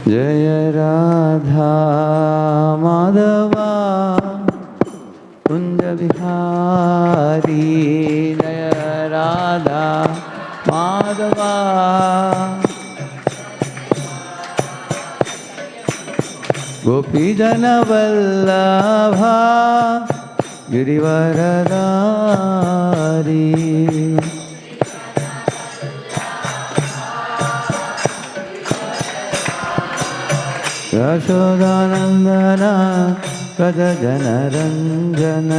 जय राधा माधवा कुंज बिहारी, जय राधा माधवा गोपी जन वल्लभा गिरिवरधारी। यशोदानंदन व्रज जनरंजन,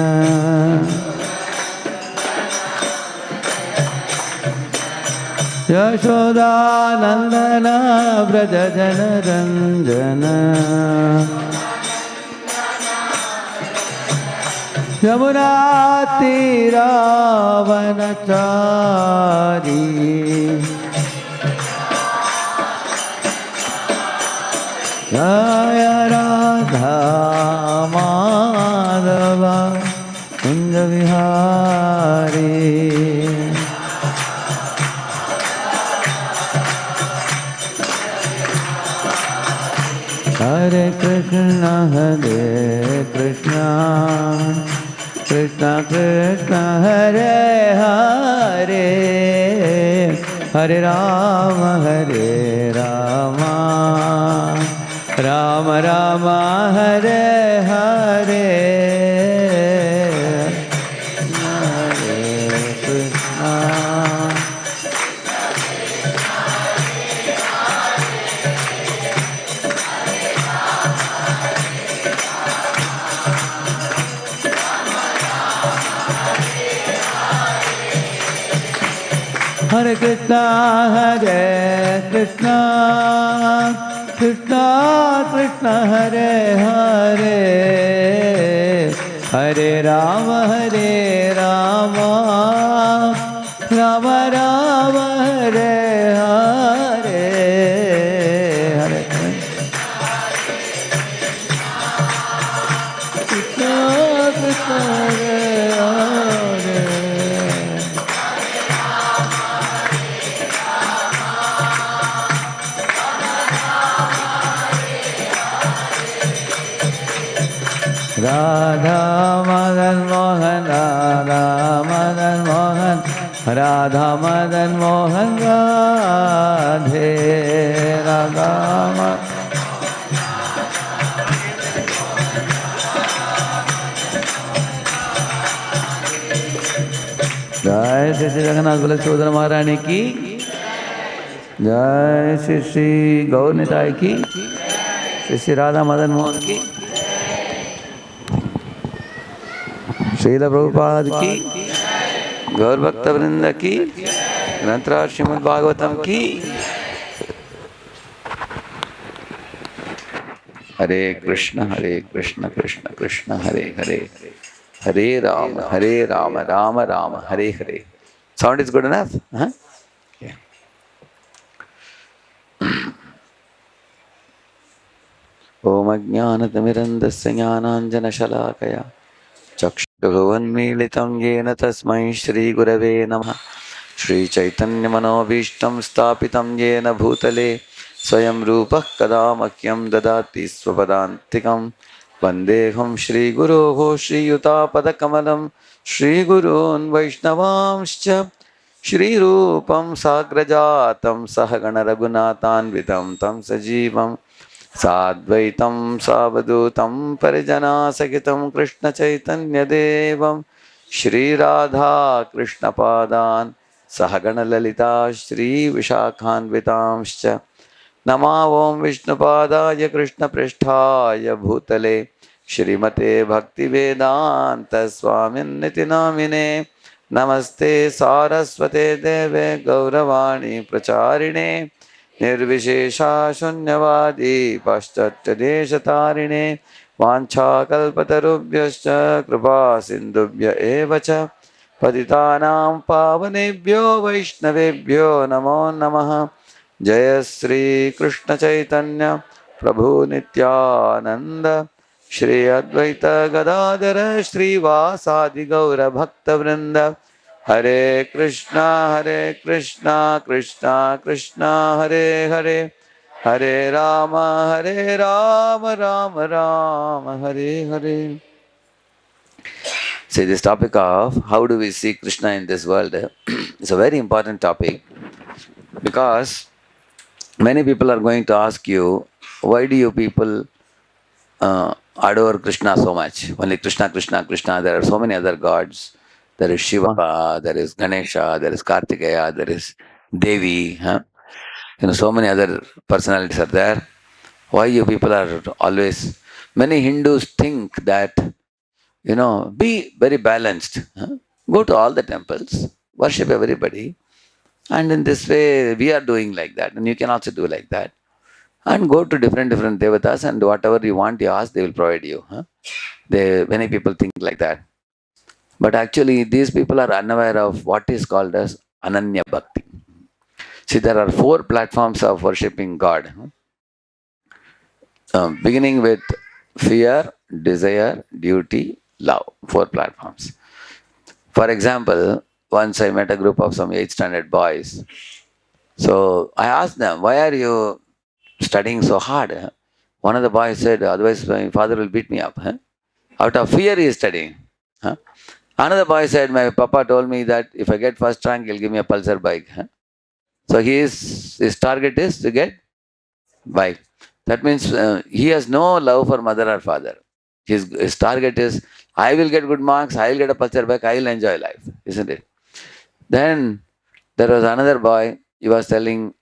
यशोदानंदन व्रज जनरंजन। यमुना तीरावनचारी, जय राधा माधवा कुंज विहारी। हरे कृष्ण कृष्ण कृष्ण हरे हरे, हरे राम राम राम हरे हरे, हरे कृष्ण हरे कृष्ण कृष्ण कृष्ण हरे हरे, हरे राम राम राम हरे हरे, हरे कृष्ण कृष्ण हरे हरे। राधा मदन मोहन, राधा मदन मोहन, राधा मदन मोहन, राधे राधा जय श्री श्री जगन्नाथ बलदेव महारानी की जय, श्री श्री गौर निताय की, श्री श्री राधा मदन मोहन की, श्रील प्रभुपाद की, गौर भक्त वृंद की, ग्रंथराज श्रीमद् भागवतम की। हरे कृष्ण कृष्ण कृष्ण हरे हरे, हरे Ram Ram Ram Hare Hare. Sound is good enough? Huh? Yeah. ओम अज्ञानतिमिरन्धस्य ज्ञानाञ्जनशलाकया चक्षुरुन्मीलितं येन तस्मै श्रीगुरवे नमः। श्रीचैतन्यमनोभीष्टं स्थापितं येन भूतले स्वयं रूपः कदा मह्यं ददाति स्वपदान्तिकं। वन्देऽहं श्रीगुरोः श्रीयुतापदकमलं श्रीगुरून् वैष्णवांश्च श्रीरूपं साग्रजातं सहगणरघुनाथान्वितं तं सजीवं साद्वैतं सावधूतं परिजनासहितं कृष्णचैतन्यदेवं श्रीराधा कृष्णपादान् सहगणललिता श्रीविशाखान्वितांश्च नमा ओं विष्णुपादाय कृष्णपृष्ठाय भूतले श्रीमते भक्तिवेदांत स्वामिन्निति नामिने। नमस्ते सारस्वते देवे गौरवाणी प्रचारिणे निर्विशेषा शून्यवादी पाश्चात्यदेशतारिणे। वाञ्छाकल्पतरुभ्यश्च कृपा सिन्धुभ्य एव च पतितानां पावनेभ्यो वैष्णवेभ्यो नमो नमः। जय श्री कृष्ण चैतन्य प्रभु नित्यानंद श्री अद्वैत गदाधर श्रीवासादि गौर भक्तवृंद। हरे Krishna Krishna Krishna Hare Hare, Hare Rama, Rama Rama, Hare Hare. See, this topic of how do we see Krishna in this world is a very important topic, because many people are going to ask you, why do you people adore Krishna so much? Only Krishna, Krishna, Krishna. There are so many other gods. There is Shiva, there is Ganesha, there is Kartikeya, there is Devi. Huh? So many other personalities are there. Why you people are always... Many Hindus think that, be very balanced. Huh? Go to all the temples, worship everybody, and in this way we are doing like that, and you can also do like that. And go to different devatas, and whatever you want, you ask, they will provide you. Huh? Many people think like that. But actually, these people are unaware of what is called as Ananya Bhakti. See, there are 4 platforms of worshipping God. Beginning with fear, desire, duty, love. 4 platforms. For example, once I met a group of some 8th standard boys. So I asked them, why are you studying so hard? One of the boys said, otherwise my father will beat me up. Out of fear he is studying. Another boy said, my papa told me that if I get first rank, he'll give me a Pulsar bike. So his target is to get bike. That means he has no love for mother or father. His target is, I will get good marks, I will get a Pulsar bike, I will enjoy life, isn't it? Then there was another boy, he was telling,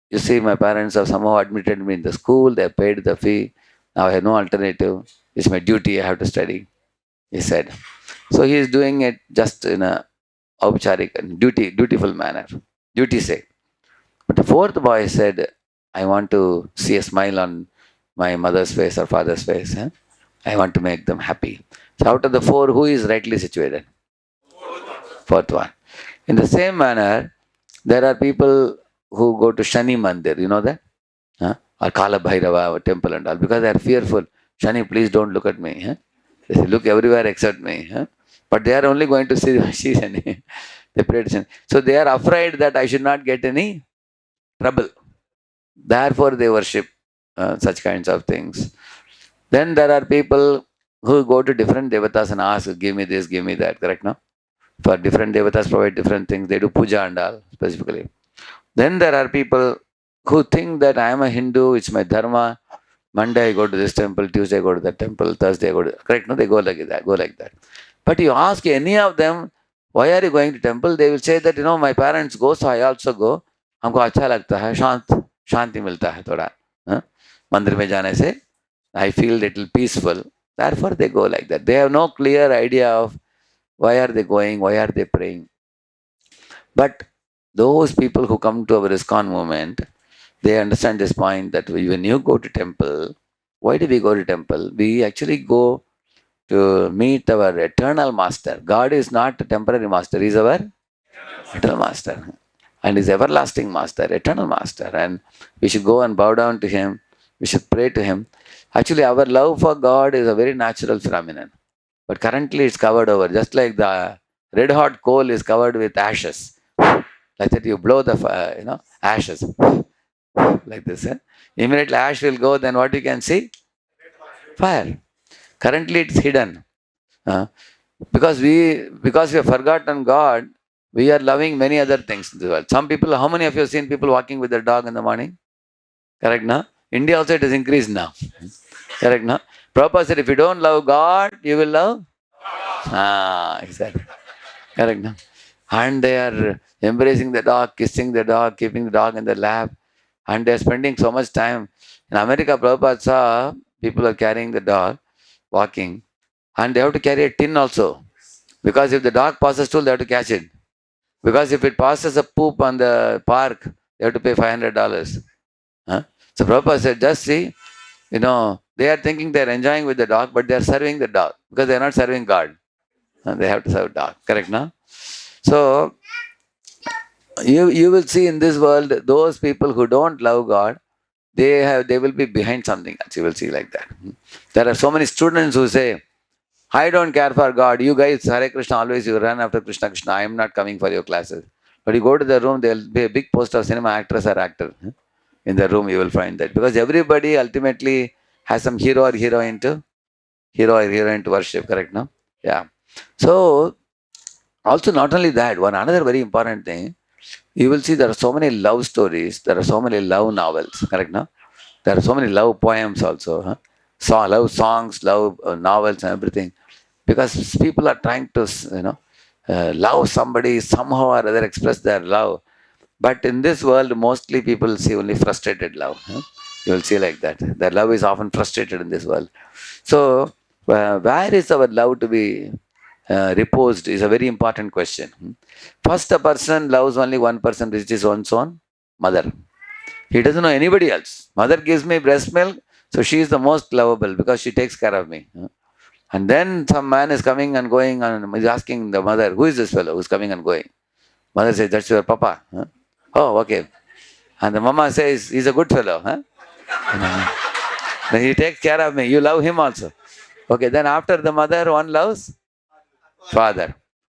you see, my parents have somehow admitted me in the school, they have paid the fee, now I have no alternative, it's my duty, I have to study, he said. So he is doing it just in a aupacharik, dutiful manner, duty sake. But the 4th boy said, I want to see a smile on my mother's face or father's face. I want to make them happy. So out of the 4, who is rightly situated? 4th one. In the same manner, there are people who go to Shani Mandir, you know that? Or Kala Bhairava temple and all, because they are fearful. Shani, please don't look at me. They say, look everywhere except me. But they are only going to see Shani. They pray to Shani. So they are afraid that I should not get any trouble. Therefore, they worship such kinds of things. Then there are people who go to different devatas and ask, give me this, give me that, correct, no? For different devatas provide different things. They do puja and all, specifically. Then there are people who think that I am a Hindu, it's my dharma. Monday I go to this temple, Tuesday I go to that temple, Thursday I go to... Correct, no? They go like that. But you ask any of them, why are you going to temple? They will say that, my parents go, so I also go. हमको अच्छा लगता है, शांति मिलता है थोड़ा. मंदिर में जाने से I feel little peaceful. Therefore they go like that. They have no clear idea of why are they going, why are they praying. But those people who come to our ISKCON movement, they understand this point that when you go to temple, why do we go to temple? We actually go to meet our eternal master. God is not a temporary master, he is our eternal master. And is everlasting master, eternal master. And we should go and bow down to him. We should pray to him. Actually, our love for God is a very natural phenomenon. But currently it's covered over, just like the red hot coal is covered with ashes. Like that you blow the ashes. Like this. Immediately ash will go, then what you can see? Fire. Currently it's hidden. Because we have forgotten God, we are loving many other things in the world. Some people, how many of you have seen people walking with their dog in the morning? Correct, no? India also it has increased now. Correct, no? Prabhupada said, if you don't love God, you will love? Exactly. Correct, no? And they are embracing the dog, kissing the dog, keeping the dog in the lap. And they are spending so much time. In America, Prabhupada saw people are carrying the dog, walking. And they have to carry a tin also. Because if the dog passes stool, they have to catch it. Because if it passes a poop on the park, they have to pay $500. So Prabhupada said, just see, they are thinking they are enjoying with the dog, but they are serving the dog because they are not serving God. They have to serve dog. Correct, no? So you will see in this world, those people who don't love God, they will be behind something else. You will see like that. There are so many students who say, I don't care for God. You guys, Hare Krishna, always you run after Krishna, Krishna. I am not coming for your classes. But you go to the room, there will be a big poster of cinema actress or actor. in the room, you will find that. Because everybody ultimately has some hero or heroine to worship, correct, no? Yeah. So, also not only that, one another very important thing, you will see there are so many love stories, there are so many love novels, correct, no? There are so many love poems also, huh? Love songs, love novels and everything. Because people are trying to, love somebody, somehow or other express their love. But in this world, mostly people see only frustrated love. Huh? You will see like that. Their love is often frustrated in this world. So, where is our love to be reposed is a very important question. First, a person loves only one person, which is one's own mother. He doesn't know anybody else. Mother gives me breast milk, so she is the most lovable because she takes care of me. And then some man is coming and going and is asking the mother, who is this fellow who's coming and going? Mother says, that's your papa. Huh? Oh, okay. And the mama says, he's a good fellow. Huh? Then he takes care of me. You love him also. Okay, then after the mother, one loves father.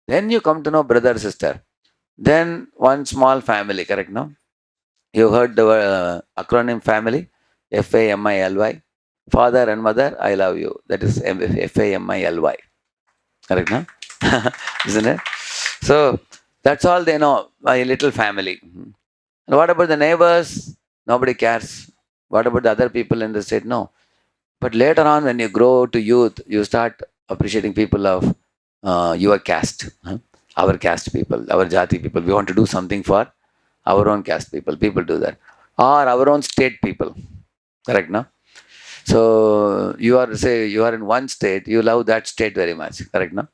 Then you come to know brother, sister. Then one small family, correct, no? You heard the acronym family, FAMILY. Father and mother, I love you. That is FAMILY. Correct, no? Isn't it? So that's all they know, my little family. And what about the neighbors? Nobody cares. What about the other people in the state? No. But later on, when you grow to youth, you start appreciating people of your caste, our caste people, our jati people. We want to do something for our own caste people. People do that. Or our own state people. Correct, no? So you are in one state, you love that state very much. Correct, no?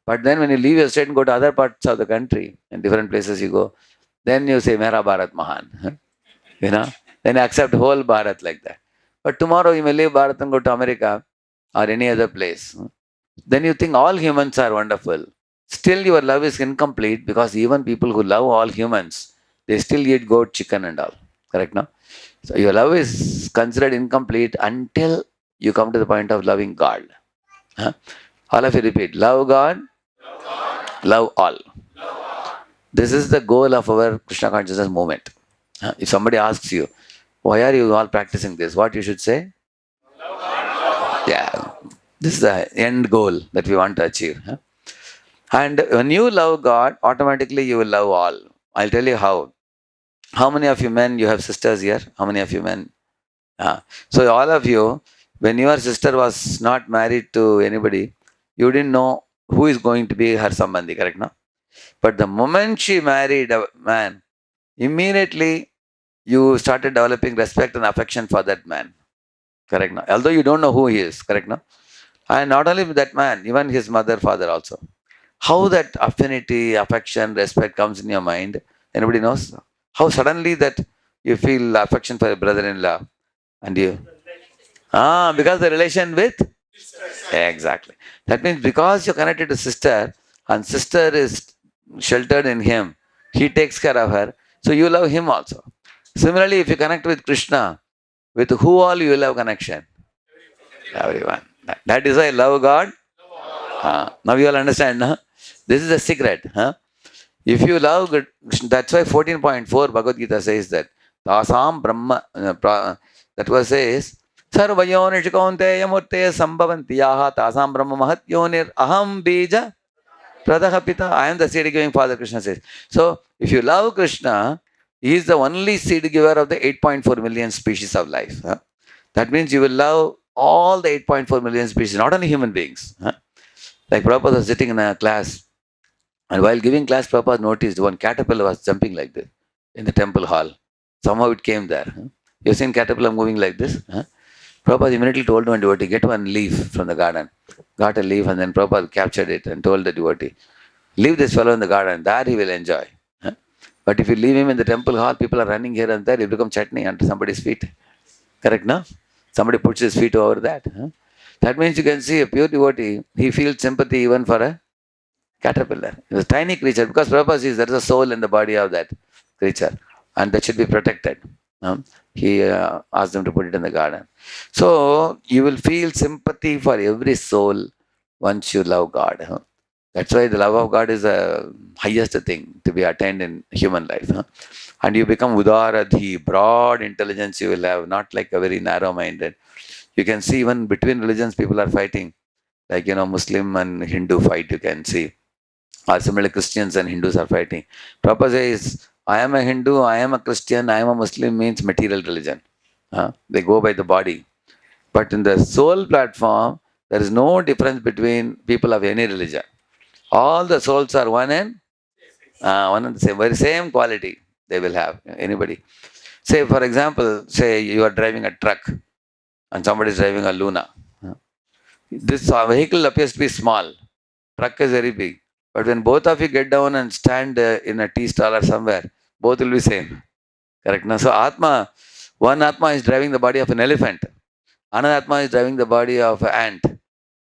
But then when you leave your state and go to other parts of the country, in different places you go, then you say, Mera Bharat Mahan. You know, then you accept whole Bharat like that. But tomorrow you may leave Bharat and go to America or any other place. Then you think all humans are wonderful. Still your love is incomplete because even people who love all humans, they still eat goat, chicken and all. Correct, no? So your love is considered incomplete until you come to the point of loving God. Huh? All of you repeat, love God, love all. This is the goal of our Krishna consciousness movement. If somebody asks you, why are you all practicing this? What you should say? Yeah, this is the end goal that we want to achieve. And when you love God, automatically you will love all. I'll tell you how. How many of you men, you have sisters here? How many of you men? So all of you, when your sister was not married to anybody, you didn't know who is going to be her sambandhi, correct, no? But the moment she married a man, immediately you started developing respect and affection for that man. Correct, no? Although you don't know who he is, correct, no? And not only that man, even his mother, father also. How that affinity, affection, respect comes in your mind, anybody knows? How suddenly that you feel affection for your brother-in-law and you? Because the relation with? Exactly. That means because you're connected to sister and sister is sheltered in him, he takes care of her, so you love him also. Similarly, if you connect with Krishna, with who all you will have connection? Everyone. That is why I love God. Now you all understand, no? This is the secret. Huh? If you love God, that's why 14.4 Bhagavad Gita says that. Tasam Brahma, that was says, Sarvayonish Kaunteya Murteya Sambhavanti Yaha Tasam Brahma Mahat Yonir Aham Bija Pradaha Pita. I am the seed giving Father, Krishna says. So, if you love Krishna, he is the only seed giver of the 8.4 million species of life. Huh? That means you will love all the 8.4 million species, not only human beings. Huh? Like Prabhupada was sitting in a class, and while giving class, Prabhupada noticed one caterpillar was jumping like this in the temple hall. Somehow it came there. Huh? You've seen caterpillar moving like this? Huh? Prabhupada immediately told one devotee, get one leaf from the garden. Got a leaf, and then Prabhupada captured it and told the devotee, leave this fellow in the garden, there he will enjoy. Huh? But if you leave him in the temple hall, people are running here and there, he'll become chutney under somebody's feet. Correct, no? Somebody puts his feet over that. Huh? That means you can see a pure devotee, he feels sympathy even for a caterpillar. It was a tiny creature because Prabhupada says there is a soul in the body of that creature and that should be protected. He asked them to put it in the garden. So you will feel sympathy for every soul once you love God. That's why the love of God is the highest thing to be attained in human life. And you become udaradhi, broad intelligence you will have, not like a very narrow-minded. You can see even between religions people are fighting. Like, Muslim and Hindu fight, you can see. Or similarly, Christians and Hindus are fighting. Prabhupada says, I am a Hindu, I am a Christian, I am a Muslim means material religion. They go by the body. But in the soul platform, there is no difference between people of any religion. All the souls are one and the same, very same quality they will have. Anybody. Say, for example, say you are driving a truck and somebody is driving a Luna. This vehicle appears to be small. Truck is very big. But when both of you get down and stand in a tea stall or somewhere, both will be same. Correct? Now, so one Atma is driving the body of an elephant. Another Atma is driving the body of an ant.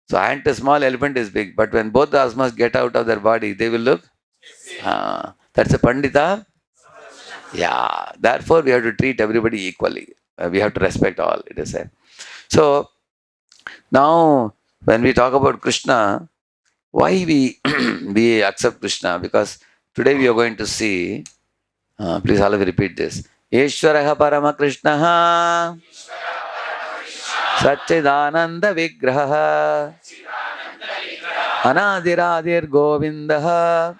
So ant is small, elephant is big. But when both the Atmas get out of their body, they will look. That's a Pandita. Yeah. Therefore, we have to treat everybody equally. We have to respect all, it is said. So, now, when we talk about Krishna, why we we accept Krishna? Because today we are going to see, please all of you repeat this. Eshwaraha Parama Krishnaha Satchidananda Vigraha Anadiradir Govindaha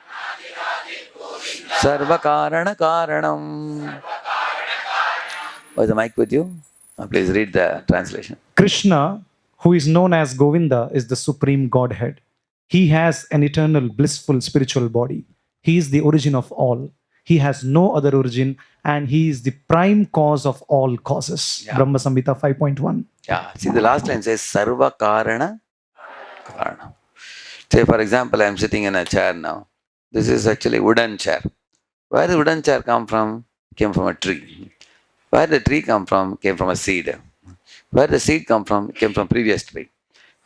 Sarva Karana Karanam. Was the mic with you? Please read the translation. Krishna, who is known as Govinda, is the supreme Godhead. He has an eternal, blissful spiritual body. He is the origin of all. He has no other origin, and he is the prime cause of all causes. Yeah. Brahma Samhita 5.1. Yeah. See, the last line says Sarva Karana Karanam. Say, for example, I am sitting in a chair now. This is actually a wooden chair. Where the wooden chair come from? Came from a tree. Where the tree come from? Came from a seed. Where the seed come from? Came from previous tree.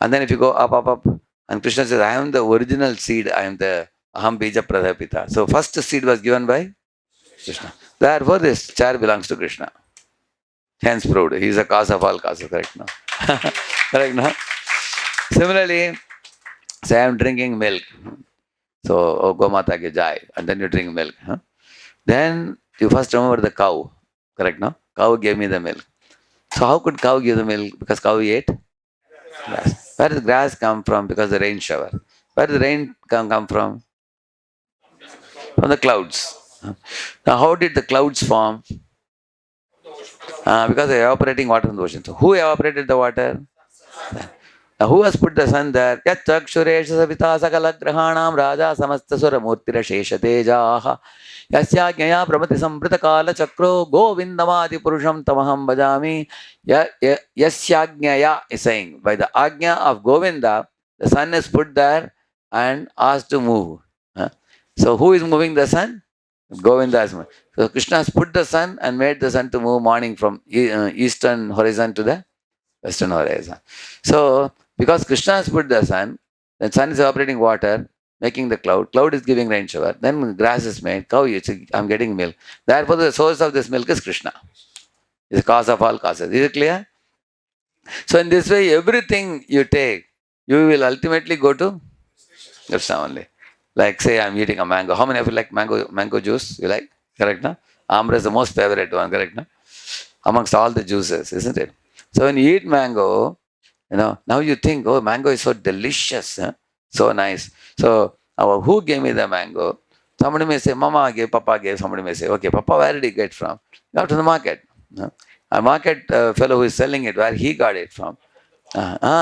And then if you go up, and Krishna says, I am the original seed. I am the Aham Bija Pradhapita. So first seed was given by Krishna. Therefore, this chair belongs to Krishna. Hence proved. He is the cause of all causes. Correct now? Correct now? Similarly, say I am drinking milk. So, oh, Gomata ke jai. And then you drink milk. Then you first remember the cow. Correct now? Cow gave me the milk. So how could cow give the milk? Because cow ate grass. Where does grass come from? Because the rain shower. Where does the rain come from? From the clouds. Now how did the clouds form? Because they are evaporating water in the ocean. So who evaporated the water? Now who has put the sun there? Yat chakshuresha savita sakala grahanam raja samastasura murtira shesha tejaha yasya jnaya pramati samprita kala chakro govindamadi purusham tamaham bhajami. Yasya jnaya is saying, by the ajna of Govinda, the sun is put there and asked to move. So who is moving the sun? Govinda is moving. So Krishna has put the sun and made the sun to move morning from eastern horizon to the western horizon. So because Krishna has put the sun is evaporating water, making the cloud is giving rain shower, then grass is made, cow eats, I'm getting milk. Therefore, the source of this milk is Krishna. It's the cause of all causes. Is it clear? So in this way, everything you take, you will ultimately go to Krishna only. Like say I'm eating a mango. How many of you like mango juice? You like? Correct, no? Amra is the most favorite one, correct, no? Amongst all the juices, isn't it? So when you eat mango, now you think, oh, mango is so delicious, so nice. So who gave me the mango? Somebody may say, Mama gave, Papa gave. Somebody may say, okay, Papa, where did he get from? Out to the market. A market fellow who is selling it, where he got it from?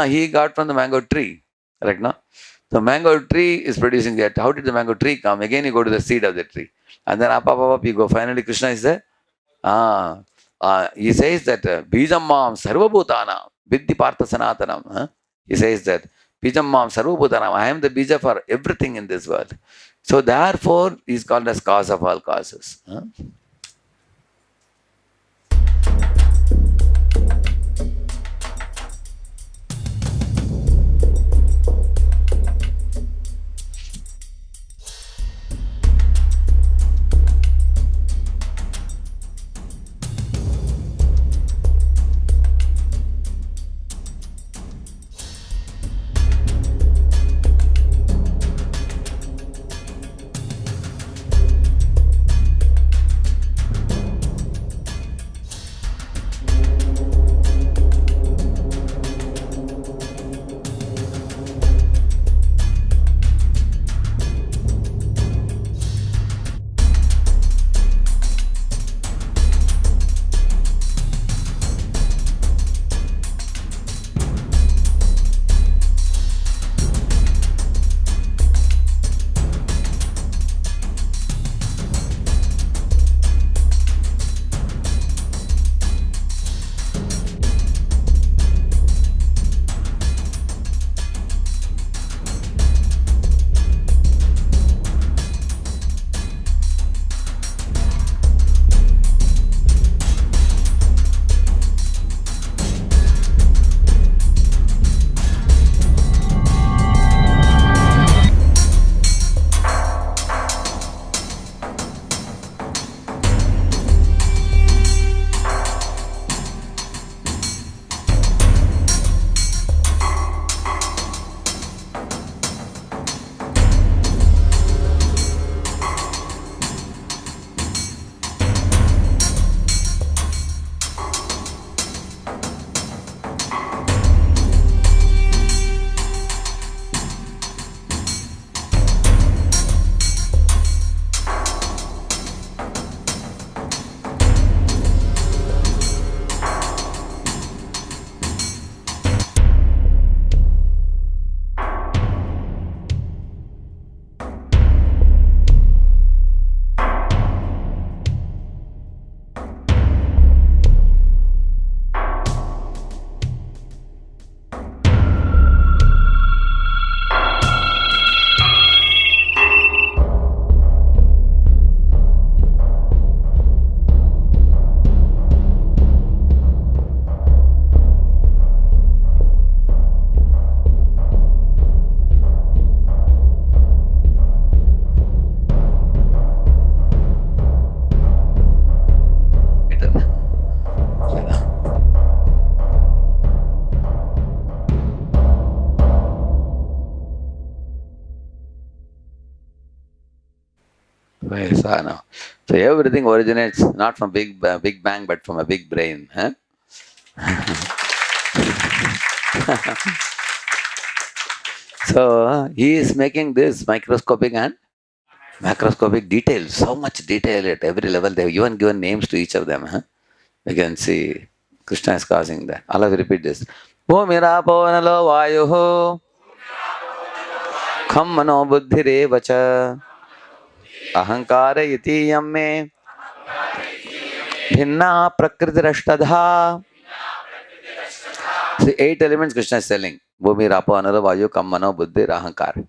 He got from the mango tree. Correct, no? The mango tree is producing that. How did the mango tree come? Again, you go to the seed of the tree. And then up, you go. Finally, Krishna is there. He says that Bijam Mam Sarvabhutana Vidhi Partha Sanatanam. He says that Bijam Mam Sarvabhutanam. I am the Bija for everything in this world. So therefore, he is called as cause of all causes. So everything originates not from big bang, but from a big brain. Huh? So he is making this microscopic and macroscopic details. So much detail at every level. They have even given names to each of them. Huh? You can see Krishna is causing that. Allah will repeat this. Bhumira pavanalo vayuho kham mano buddhire vacha ahankara iti yamme bhinna prakritirashtadha. See, 8 elements Krishna is telling. Bhumi, Rapo, Anara, Vayu, Kammano, Buddhi, Rahankar.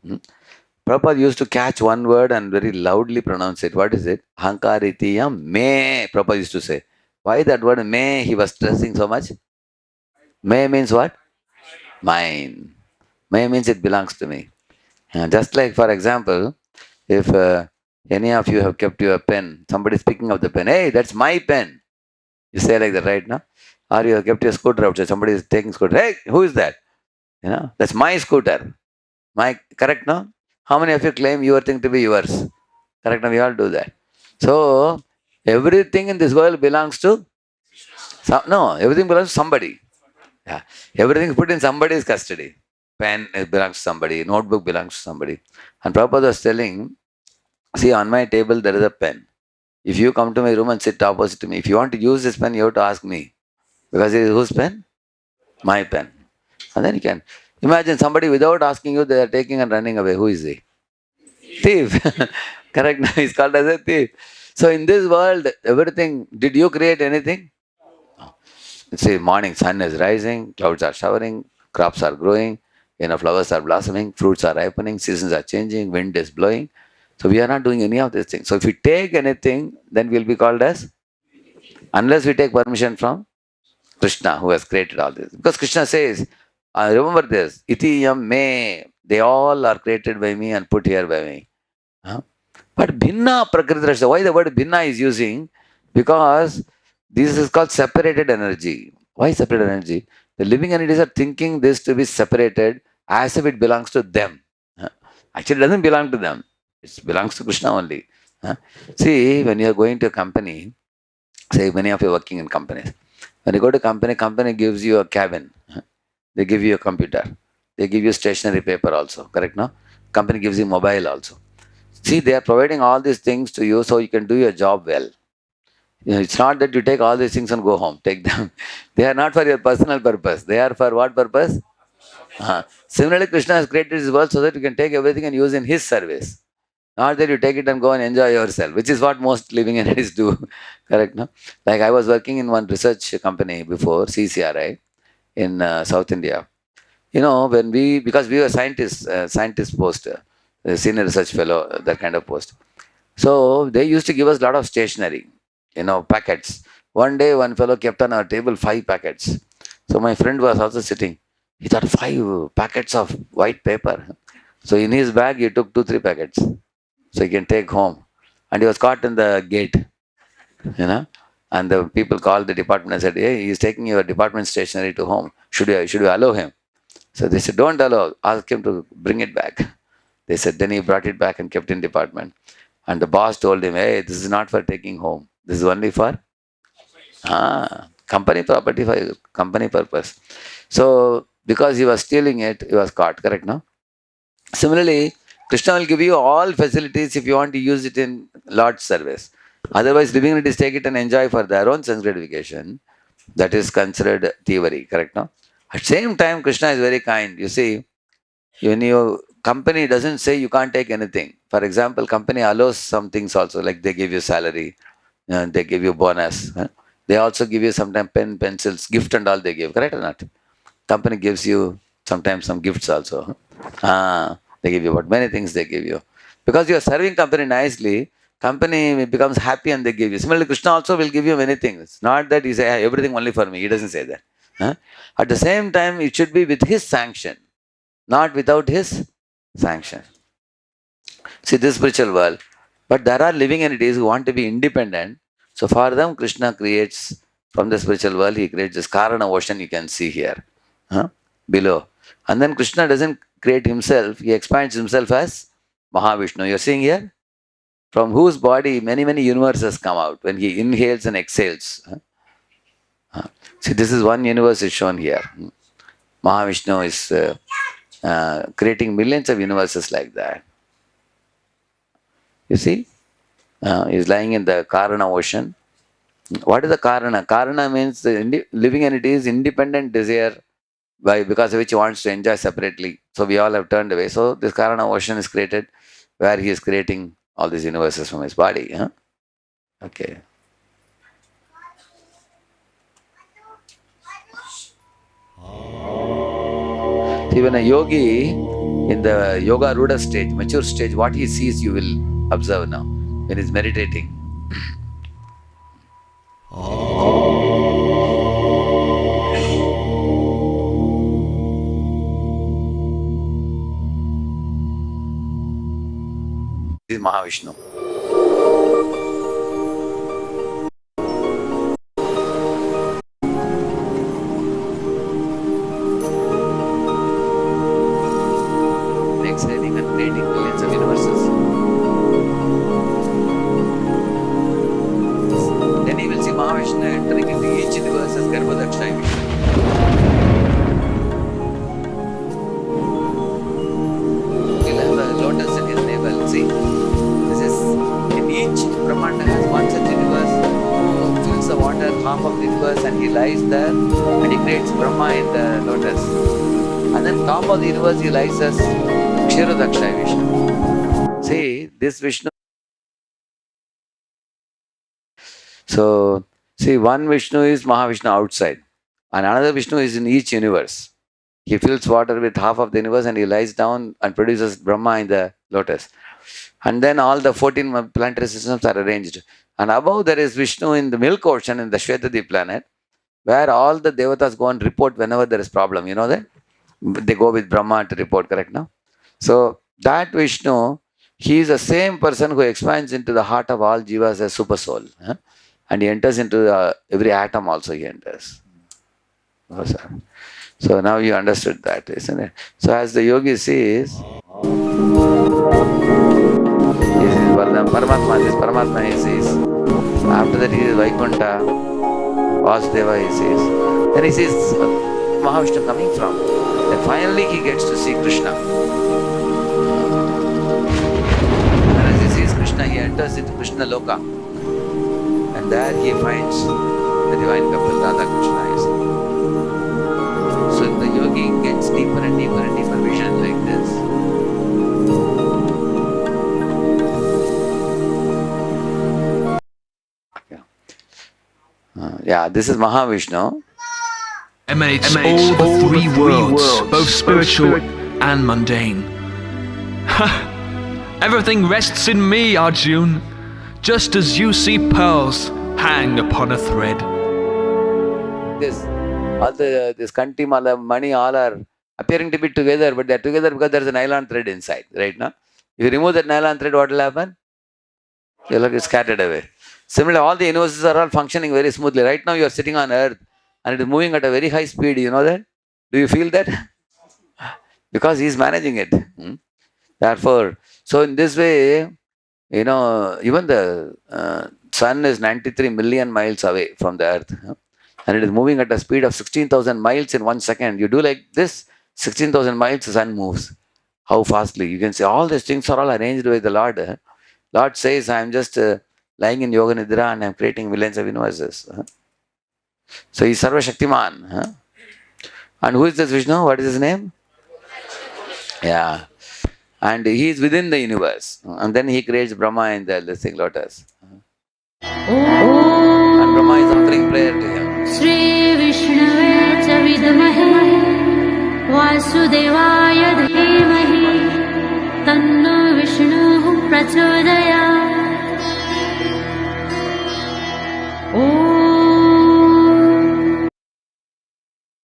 Prabhupada used to catch one word and very loudly pronounce it. What is it? Hankaritiyam me. Prabhupada used to say. Why that word me he was stressing so much? Me means what? Mine. Me means it belongs to me. Just like, for example, if any of you have kept your pen, somebody is picking up the pen. Hey, that's my pen. You say like that, right? Now, or you have kept your scooter outside. Somebody is taking scooter. Hey, who is that? That's my scooter. My correct now? How many of you claim your thing to be yours? Correct now? We all do that. So everything in this world belongs to no, everything belongs to somebody. Yeah. Everything is put in somebody's custody. Pen belongs to somebody, notebook belongs to somebody. And Prabhupada was telling, see, on my table there is a pen. If you come to my room and sit opposite to me, if you want to use this pen, you have to ask me. Because it is whose pen? My pen. And then you can imagine somebody without asking you, they are taking and running away. Who is he? Thief. Correct. He's called as a thief. So in this world, everything, did you create anything? No. See, morning sun is rising, clouds are showering, crops are growing, flowers are blossoming, fruits are ripening, seasons are changing, wind is blowing. So we are not doing any of these things. So if we take anything, then we'll be called as, unless we take permission from Krishna, who has created all this. Because Krishna says, remember this, itiyam me, they all are created by me and put here by me. Huh? But bhinna prakritirashta, why the word bhinna is using? Because this is called separated energy. Why separated energy? The living entities are thinking this to be separated as if it belongs to them. Huh? Actually, it doesn't belong to them. It belongs to Krishna only. Huh? See, when you are going to a company, say many of you are working in companies. When you go to company gives you a cabin. Huh? They give you a computer. They give you stationery paper also. Correct, no? Company gives you mobile also. See, they are providing all these things to you so you can do your job well. It's not that you take all these things and go home. Take them. They are not for your personal purpose. They are for what purpose? Similarly, Krishna has created this world so that you can take everything and use in His service. Not that you take it and go and enjoy yourself, which is what most living entities do. Correct, no? Like I was working in one research company before, CCRI, in South India. Because we were scientist post, senior research fellow, that kind of post. So they used to give us a lot of stationery, packets. One day, one fellow kept on our table 5 packets. So my friend was also sitting. He thought 5 packets of white paper. So in his bag, he took 2, 3 packets. So he can take home. And he was caught in the gate, you know. And the people called the department and said, hey, he's taking your department stationery to home. Should you allow him? So they said, don't allow. Ask him to bring it back. They said, then he brought it back and kept in department. And the boss told him, hey, this is not for taking home. This is only for company property, for company purpose. So because he was stealing it, he was caught. Correct, no? Similarly, Krishna will give you all facilities if you want to use it in Lord's service. Otherwise, living entities take it and enjoy for their own sense gratification. That is considered thievery. Correct, no? At the same time, Krishna is very kind. You see, when your company doesn't say you can't take anything. For example, company allows some things also, like they give you salary, they give you bonus. They also give you sometimes pen, pencils, gift and all they give. Correct or not? Company gives you sometimes some gifts also. They give you what many things they give you. Because you are serving company nicely, company becomes happy and they give you. Similarly, Krishna also will give you many things. Not that he say everything only for me. He doesn't say that. At the same time, it should be with his sanction, not without his sanction. See, this spiritual world. But there are living entities who want to be independent. So for them, Krishna creates, from the spiritual world, he creates this Karana ocean you can see here, below. And then Krishna doesn't create himself, he expands himself as Mahavishnu. You're seeing here? from whose body many, many universes come out when he inhales and exhales. See, this is one universe is shown here. Mahavishnu is creating millions of universes like that. You see, he's lying in the Karana ocean. What is the Karana? Karana means the living entity is independent desire because of which he wants to enjoy separately. So we all have turned away. So this Karana ocean is created where he is creating all these universes from his body. Huh? Okay. See, when a yogi in the yoga ruda stage, mature stage, what he sees you will observe now when he's meditating. This is Mahavishnu. Exhaling and creating millions of universes. Then he will see Mahavishnu entering into each universe as Garbhodakshaya Vishnu. He'll have a lotus in his navel. See, this is in each Brahmanda has one such universe who fills the water, half of the universe, and he lies there and he creates Brahma in the lotus. And then top of the universe he lies as Kshirodakshaya Vishnu. See, this Vishnu. So, see, one Vishnu is Mahavishnu outside, and another Vishnu is in each universe. He fills water with half of the universe and he lies down and produces Brahma in the lotus. And then all the 14 planetary systems are arranged. And above there is Vishnu in the Milk Ocean in the Shvetadip planet, where all the Devatas go and report whenever there is problem. You know that? They go with Brahma to report, correct now? So that Vishnu, he is the same person who expands into the heart of all jivas as super soul. Huh? And he enters into every atom also he enters. Oh, sir. So now you understood that, isn't it? So as the yogi sees, this is Paramatma, this Paramatma he sees. After that he is Vaikuntha, Vasudeva he sees. Then he sees Mahavishnu coming from. Then finally he gets to see Krishna. And as he sees Krishna, he enters into Krishna Loka. And there he finds the divine couple, Radha Krishna. So the yogi gets deeper and deeper and deeper vision like this. Yeah, this is Mahavishnu. Emanates all the three worlds, both spiritual and mundane. Everything rests in me, Arjun, just as you see pearls hang upon a thread. This kanti mala, money, all are appearing to be together, but they are together because there is a nylon thread inside, right now? If you remove that nylon thread, what will happen? You'll get scattered away. Similarly, all the universes are all functioning very smoothly. Right now, you are sitting on Earth and it is moving at a very high speed. You know that? Do you feel that? Because he is managing it. Therefore, so in this way, even the sun is 93 million miles away from the Earth. And it is moving at a speed of 16,000 miles in 1 second. You do like this, 16,000 miles, the sun moves. How fastly. You can see all these things are all arranged by the Lord. Lord says, I am just lying in Yoga Nidra and I am creating millions of universes. So he is Sarva Shaktiman. And who is this Vishnu? What is his name? Yeah. And he is within the universe. And then he creates Brahma in the thing lotus. And Brahma is offering prayer to him. Shri Vishnave cha vidmahe Vasudevaya dhimahi Tanno Vishnu prachodayat.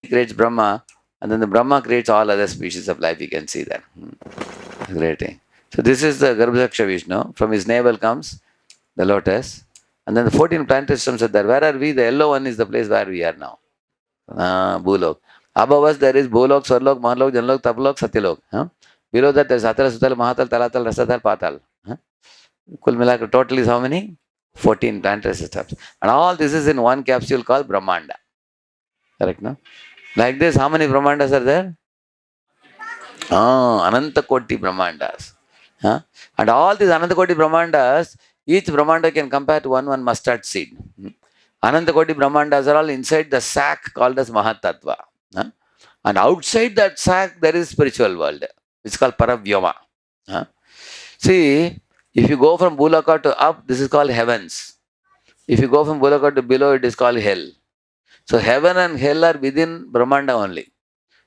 He creates Brahma, and then the Brahma creates all other species of life. You can see that. Great thing. So this is the Garbhodakshaya Vishnu. From his navel comes the lotus. And then the 14 planetary systems are there. Where are we? The yellow one is the place where we are now. Bhulok. Above us there is Bholok, Swarlok, Mahalok, Janlok, Taplok, Satyalok. Below that there is Atal, Sutal, Mahatal, Talatal, Rasatal, Patal. Kul milakar total is how many? 14 planetary systems. And all this is in one capsule called Brahmanda. Correct, no? Like this, how many Brahmandas are there? Ananta Koti Brahmandas. Huh? And all these Ananta Koti Brahmandas, each Brahmanda can compare to one mustard seed. Ananta Koti Brahmandas are all inside the sack called as Mahatattva. Huh? And outside that sack, there is spiritual world. It's called Paravyoma. Huh? See, if you go from Bhulaka to up, this is called heavens. If you go from Bhulaka to below, it is called hell. So heaven and hell are within Brahmanda only.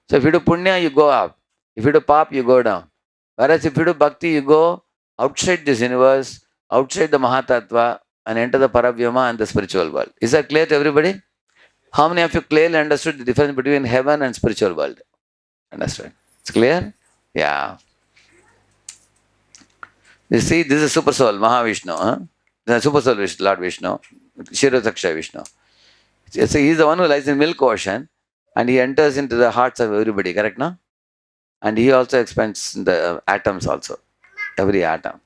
So if you do punya, you go up. If you do pap, you go down. Whereas if you do bhakti, you go outside this universe, outside the Mahatattva, and enter the Paravyama and the spiritual world. Is that clear to everybody? How many of you clearly understood the difference between heaven and spiritual world? Understood? It's clear? Yeah. You see, this is Super Soul, Mahavishnu. Huh? The Super Soul Lord Vishnu, Shirodaksha Vishnu. So he is the one who lies in milk ocean and he enters into the hearts of everybody, correct, no? And he also expands the atoms also, every atom.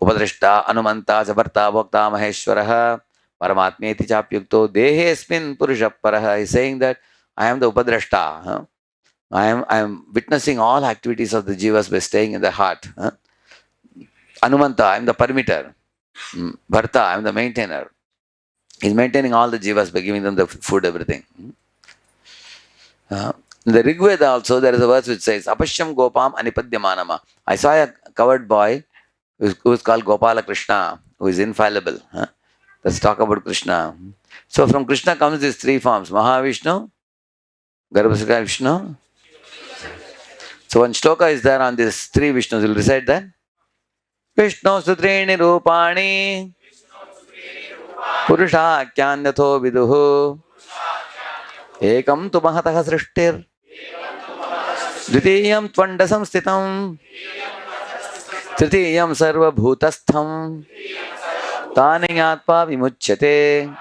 Upadrishta, Anumanta, Jabarta, Bhokta, Maheshwaraha, Paramatmeti Chapyukto, Dehesmin Purusha Paraha. He is saying that I am the Upadrashta. Huh? I am witnessing all activities of the jivas by staying in the heart. Huh? Anumanta, I am the permitter. Bharta, I am the maintainer. He is maintaining all the jivas by giving them the food, everything. In the Rig Veda also, there is a verse which says, Apashyam Gopam Anipadyamanama. I saw a covered boy who is called Gopala Krishna, who is infallible. Huh? Let's talk about Krishna. So from Krishna comes these three forms, Mahavishnu, Garbhasakha Vishnu. So one shloka is there on these three Vishnus. You'll recite that. Vishnu Sutrini Rupani Purusha Kyanatho Viduhu Ekam tu Mahataha Srishtir Dvitiyam Tvandasam Stitam Tritiyam Sarva Bhutastham Taninyatpa Vimuchyate.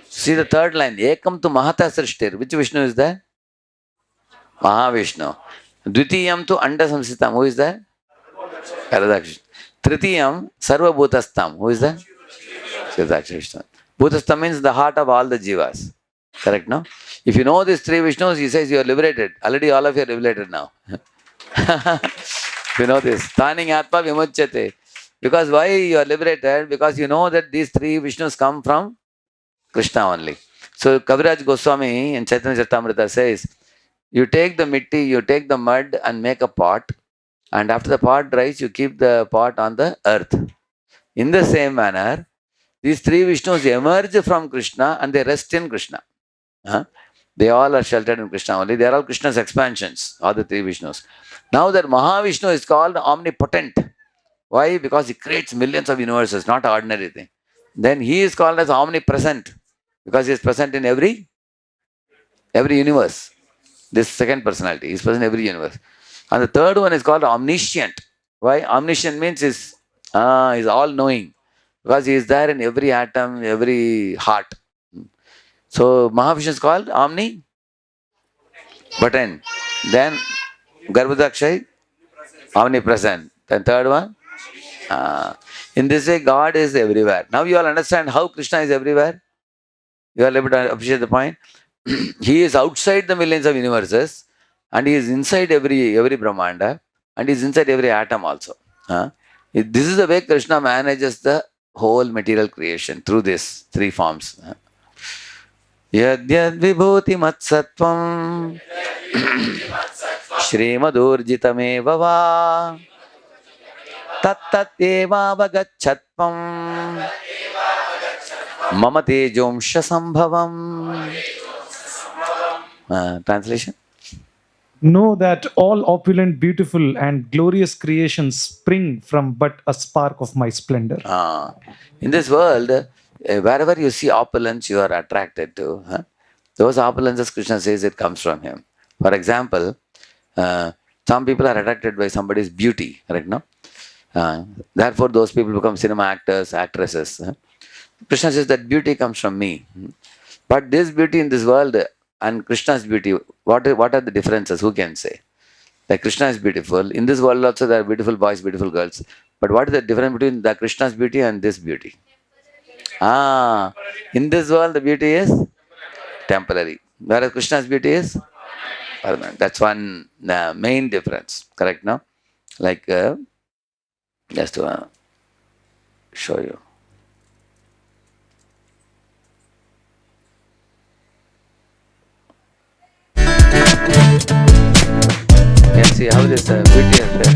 See the third line. Ekam tu Mahataha Srishtir. Which Vishnu is there? Mahavishnu. Dvitiyam tu Andasam Stitam. Who is there? Radhakrishna. Tritiyam Sarva Bhutastham. Who is that? Radhakrishna. Bhutastham means the heart of all the jivas. Correct, no? If you know these three Vishnus, he says you are liberated. Already all of you are liberated now. You know this. Taning Atma Vimuchyate. Because why you are liberated? Because you know that these three Vishnus come from Krishna only. So Kaviraj Goswami in Chaitanya Charitamrita says, you take the mitti, you take the mud and make a pot. And after the pot dries, you keep the pot on the earth. In the same manner, these three Vishnus emerge from Krishna and they rest in Krishna. Huh? They all are sheltered in Krishna only. They are all Krishna's expansions, all the three Vishnus. Now that Mahavishnu is called omnipotent. Why? Because he creates millions of universes, not ordinary thing. Then he is called as omnipresent because he is present in every universe. This second personality is present in every universe. And the third one is called omniscient. Why? Omniscient means is all-knowing. Because he is there in every atom, every heart. So Mahavishnu is called omnipotent. Then Garbhodakshay, omnipresent. Then third one. In this way, God is everywhere. Now you all understand how Krishna is everywhere? You are able to appreciate the point? He is outside the millions of universes and he is inside every Brahmanda and he is inside every atom also. This is the way Krishna manages the whole material creation through these three forms. Yad yad vibhuti matsatvam Shrimadurjitameva va tat tat eva vagachatvam Mama tejomsha sambhavam. Translation? Know that all opulent, beautiful, and glorious creations spring from but a spark of my splendor. In this world, wherever you see opulence, you are attracted to. Those opulences, Krishna says, it comes from him. For example, some people are attracted by somebody's beauty, correct? No? Therefore, those people become cinema actors, actresses. Krishna says that beauty comes from me. But this beauty in this world and Krishna's beauty, what are the differences? Who can say? Like Krishna is beautiful. In this world also there are beautiful boys, beautiful girls. But what is the difference between the Krishna's beauty and this beauty? In this world, the beauty is temporary, whereas Krishna's beauty is permanent. That's one main difference. Correct, no? Like, just to show you. You can see how this beauty is there.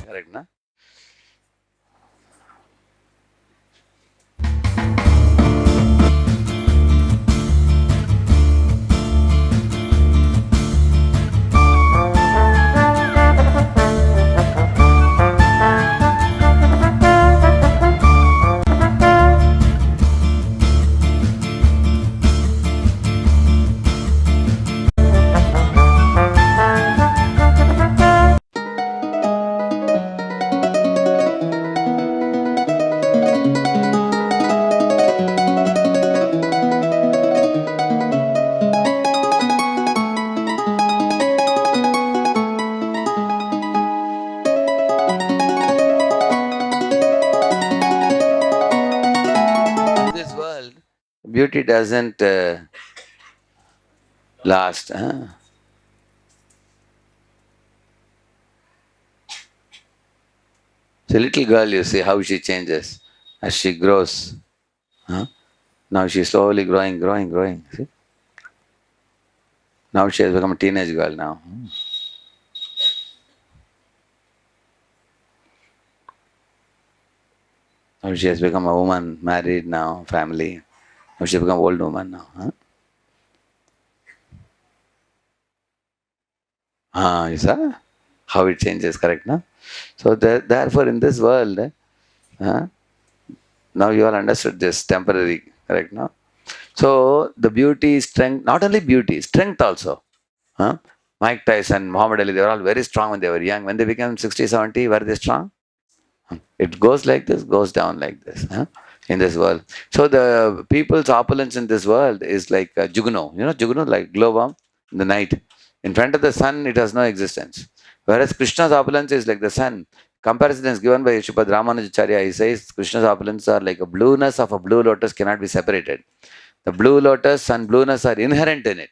Correct, na? This world, beauty doesn't last. So, little girl, you see how she changes as she grows. Huh? Now she's slowly growing. See? Now she has become a teenage girl now. Now she has become a woman, married now, family. Now she has become an old woman now. You saw how it changes, correct? No? So therefore in this world, now you all understood this temporary, correct? No? So the beauty, strength, not only beauty, strength also. Mike Tyson, Muhammad Ali, they were all very strong when they were young. When they became 60, 70, were they strong? It goes like this, goes down like this in this world. So the people's opulence in this world is like Jugno. You know Jugno, like glowworm in the night. In front of the sun, it has no existence. Whereas Krishna's opulence is like the sun. Comparison is given by Sripad Ramanujacharya. He says Krishna's opulence are like a blueness of a blue lotus cannot be separated. The blue lotus and blueness are inherent in it.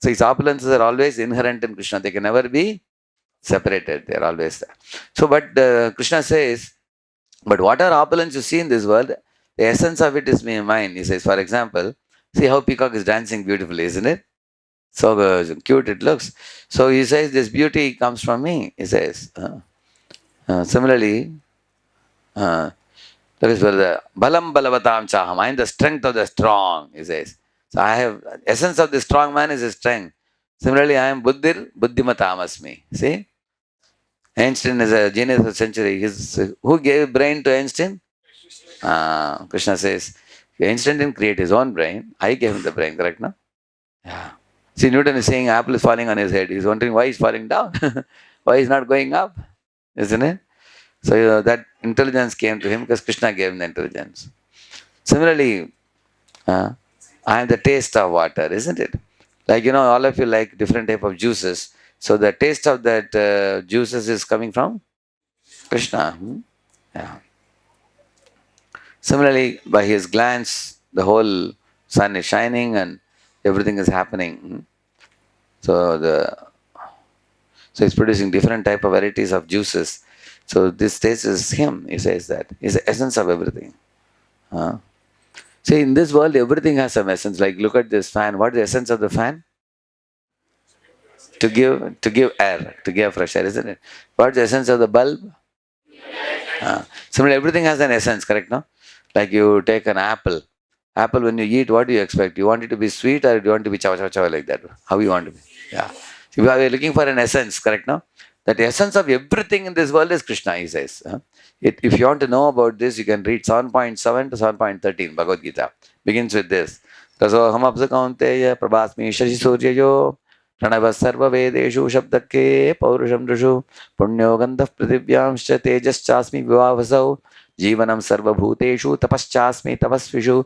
So his opulences are always inherent in Krishna. They can never be separated. They are always there. So, but Krishna says, but whatever opulence you see in this world, the essence of it is mine. He says, for example, see how peacock is dancing beautifully, isn't it? So cute it looks. So he says, this beauty comes from me. He says, similarly, that is where the balam balavatam chaham. I am the strength of the strong, he says. So I have, essence of the strong man is his strength. Similarly, I am buddhir buddhimatam asmi. See? Einstein is a genius of the century. Who gave brain to Einstein? Krishna says, Einstein didn't create his own brain. I gave him the brain, correct? No? Yeah. See, Newton is saying apple is falling on his head. He's wondering why he's falling down. Why he's not going up? Isn't it? So that intelligence came to him because Krishna gave him the intelligence. Similarly, I am the taste of water, isn't it? Like, all of you like different type of juices. So the taste of that juices is coming from Krishna. Yeah. Similarly, by his glance, the whole sun is shining and everything is happening. So it's producing different type of varieties of juices. So this taste is him, he says that. Is the essence of everything. See, in this world, everything has some essence. Like, look at this fan. What is the essence of the fan? To give air, to give fresh air, isn't it? What's the essence of the bulb? Similarly, everything has an essence, correct, no? Like you take an apple. Apple, when you eat, what do you expect? You want it to be sweet or do you want it to be chawa chawa chawa like that? How you want to be? Yeah. We are looking for an essence, correct now? That essence of everything in this world is Krishna, he says. If you want to know about this, you can read 7.7 to 7.13 Bhagavad Gita. Begins with this. Taso ham apsa kaunteya prabhasmi shashi suryayo pranava sarva vedeshu shabdake paurusham drishu punyo gandhav prithivyamscha tejas chasmi vivavasau jivanam sarva bhuteshu tapaschasmi tapasvishu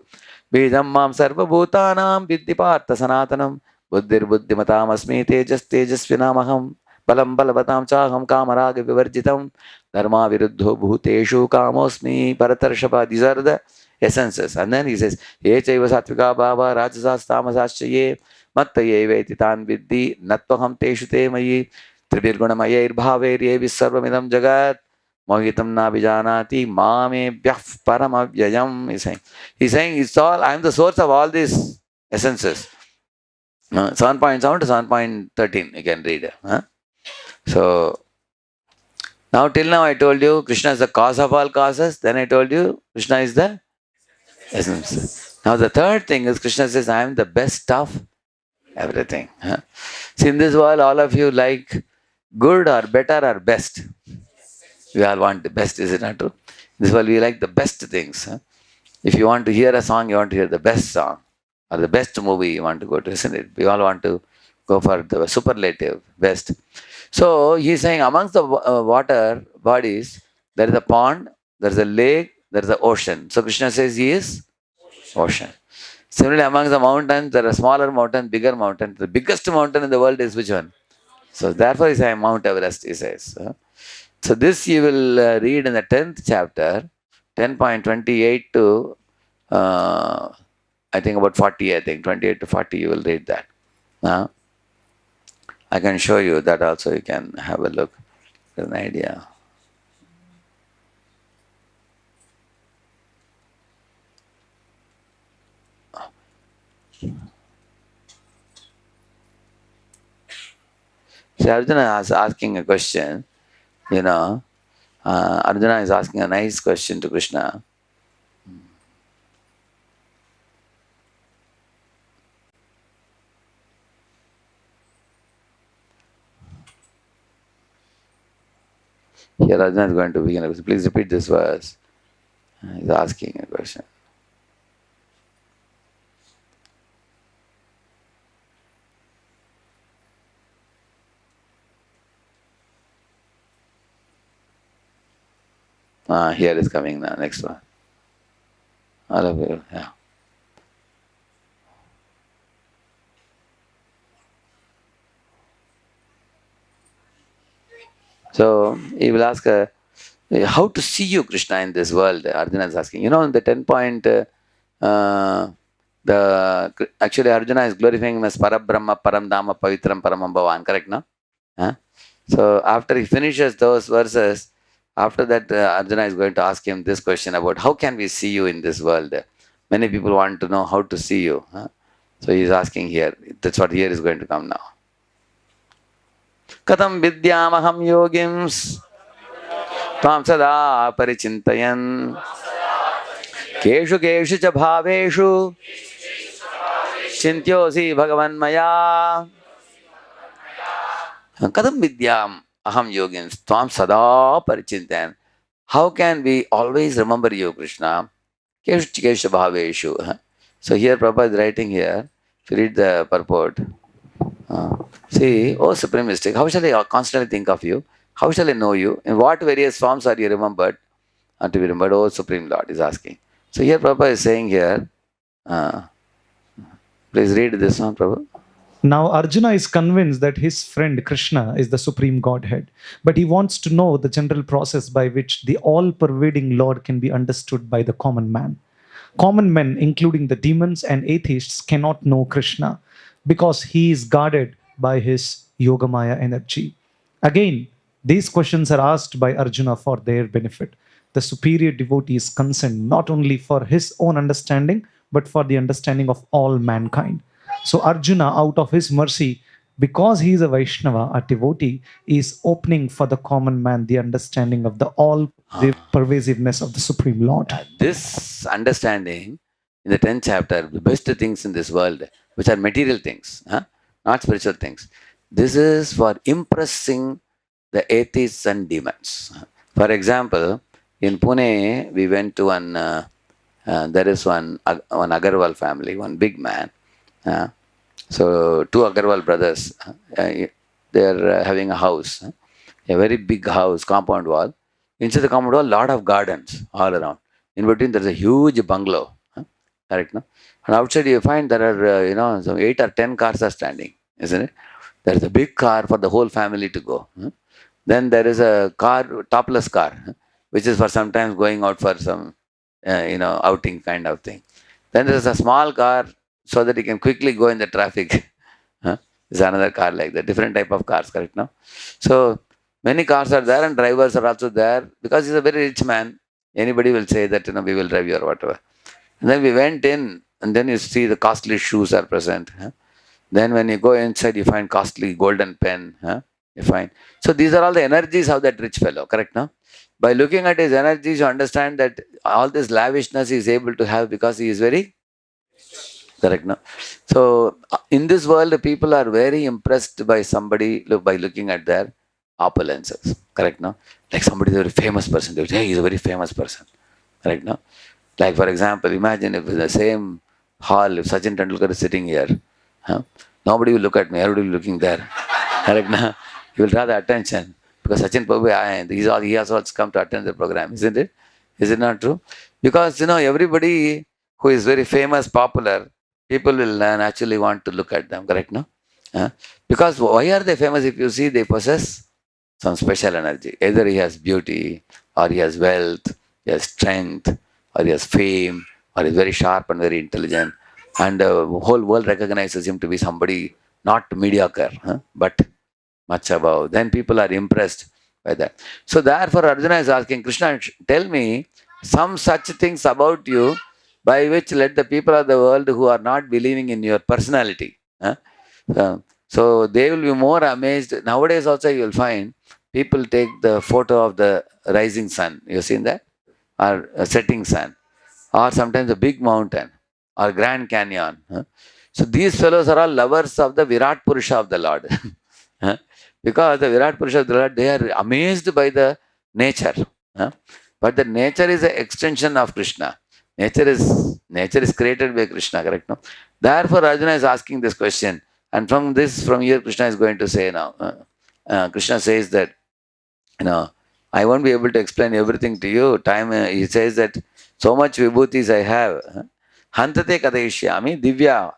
बीजम माम सर्वभूतानां विद्धि पार्थ सनातनम बुद्धिर्बुद्धिमतामस्मि तेजस्तेजस्विनामहं बलं बलवतां चाहं कामराग विवर्जितं धर्मा विरुद्धो भूतेषु कामोऽस्मि भरतर्षभ. These are the essences. And then he says, ये चैव सात्विका भावा राजसास्तामसाश्च ये मत्तये वेति तान् विद्धि नत्वहं तेषु ते मयि त्रिभिर्गुणमयैर्भावैर्ये सर्वमिदं जगत् मोहितं नाभिजानाति मामेभ्यः परमव्ययम्. He's saying it's all, I am the source of all these essences. 7.7 to 7.13 you can read. So now till now I told you Krishna is the cause of all causes. Then I told you Krishna is the essence. Now the third thing is Krishna says I am the best of everything. See, in this world all of you like good or better or best. We all want the best, is it not true? In this world we like the best things. If you want to hear a song, you want to hear the best song. Or the best movie you want to go to, isn't it? We all want to go for the superlative best. So he's saying amongst the water bodies, there is a pond, there is a lake, there is an ocean. So Krishna says he is ocean. Similarly, amongst the mountains, there are smaller mountains, bigger mountains. The biggest mountain in the world is which one? So therefore he's saying Mount Everest, he says. So this you will read in the 10th chapter, 10.28 to I think about 40, 28 to 40 you will read that. I can show you that also, you can have a look, get an idea. See, Arjuna is asking a question, Arjuna is asking a nice question to Krishna. Here Arjuna is going to begin a question. Please repeat this verse. He's asking a question. Here is coming now, next one. All of you, yeah. So he will ask, how to see you, Krishna, in this world? Arjuna is asking. In the 10 point, actually Arjuna is glorifying him as Parabrahma, Paramdama, Pavitram, Paramam Bhavan, correct, no? So after he finishes those verses, after that Arjuna is going to ask him this question about how can we see you in this world? Many people want to know how to see you. So he is asking here. That's what here is going to come now. Katam vidyamaham yogims tvam sada parichintayan keshu keshu cha bhaveshu chintyosi bhagavan maya. Katam vidyam aham yogims tvam sada parichintayan. How can we always remember you, Krishna? Keshu keshu bhaveshu. So here Prabhupada is writing here. If you read the purport. See, oh Supreme Mystic, how shall I constantly think of you? How shall I know you? In what various forms are you remembered? To be remembered, oh Supreme Lord is asking. So here Prabhupada is saying here, please read this one, Prabhupada. Now Arjuna is convinced that his friend Krishna is the Supreme Godhead, but he wants to know the general process by which the all-pervading Lord can be understood by the common man. Common men, including the demons and atheists, cannot know Krishna because he is guarded by his Yogamaya energy. Again, these questions are asked by Arjuna for their benefit. The superior devotee is concerned not only for his own understanding, but for the understanding of all mankind. So Arjuna, out of his mercy, because he is a Vaishnava, a devotee, is opening for the common man the understanding of the all-pervasiveness of the Supreme Lord. This understanding in the 10th chapter, the best things in this world, which are material things, not spiritual things. This is for impressing the atheists and demons. For example, in Pune, we went to there is one Agarwal family, one big man. So two Agarwal brothers, they are having a house, a very big house, compound wall. Inside the compound wall, lot of gardens all around. In between, there is a huge bungalow. Correct, no? And outside, you find there are, some 8 or 10 cars are standing, isn't it? There is a big car for the whole family to go. Then there is a car, topless car, which is for sometimes going out for some, outing kind of thing. Then there is a small car so that you can quickly go in the traffic. There's another car like that, different type of cars, correct now? So many cars are there and drivers are also there because he's a very rich man. Anybody will say that, we will drive you or whatever. And then we went in and then you see the costly shoes are present. Then when you go inside, you find costly golden pen. You find. So these are all the energies of that rich fellow, correct now? By looking at his energies, you understand that all this lavishness he is able to have because he is very correct now. So in this world, people are very impressed by somebody by looking at their opulences, correct now? Like somebody is a very famous person, they will say, hey, he's a very famous person, correct now? Like for example, imagine if in the same hall, if Sachin Tendulkar is sitting here, nobody will look at me, everybody will be looking there, correct now? You will draw the attention because Sachin Prabhu, he has also come to attend the program, isn't it? Is it not true? Because everybody who is very famous, popular, people will naturally want to look at them, correct? No? Because why are they famous? If you see, they possess some special energy. Either he has beauty, or he has wealth, he has strength, or he has fame, or he is very sharp and very intelligent. And the whole world recognizes him to be somebody not mediocre, but much above. Then people are impressed by that. So therefore Arjuna is asking, Krishna, tell me some such things about you by which let the people of the world who are not believing in your personality. So they will be more amazed. Nowadays also you will find people take the photo of the rising sun. You've seen that? Or a setting sun. Or sometimes a big mountain. Or Grand Canyon. So these fellows are all lovers of the Virat Purusha of the Lord. Because the Virat Purusha of the Lord, they are amazed by the nature. But the nature is an extension of Krishna. Nature is created by Krishna, correct? No? Therefore, Arjuna is asking this question. And from here, Krishna is going to say now. Krishna says that, I won't be able to explain everything to you. He says that so much vibhutis I have. Hantate kadayishyami divya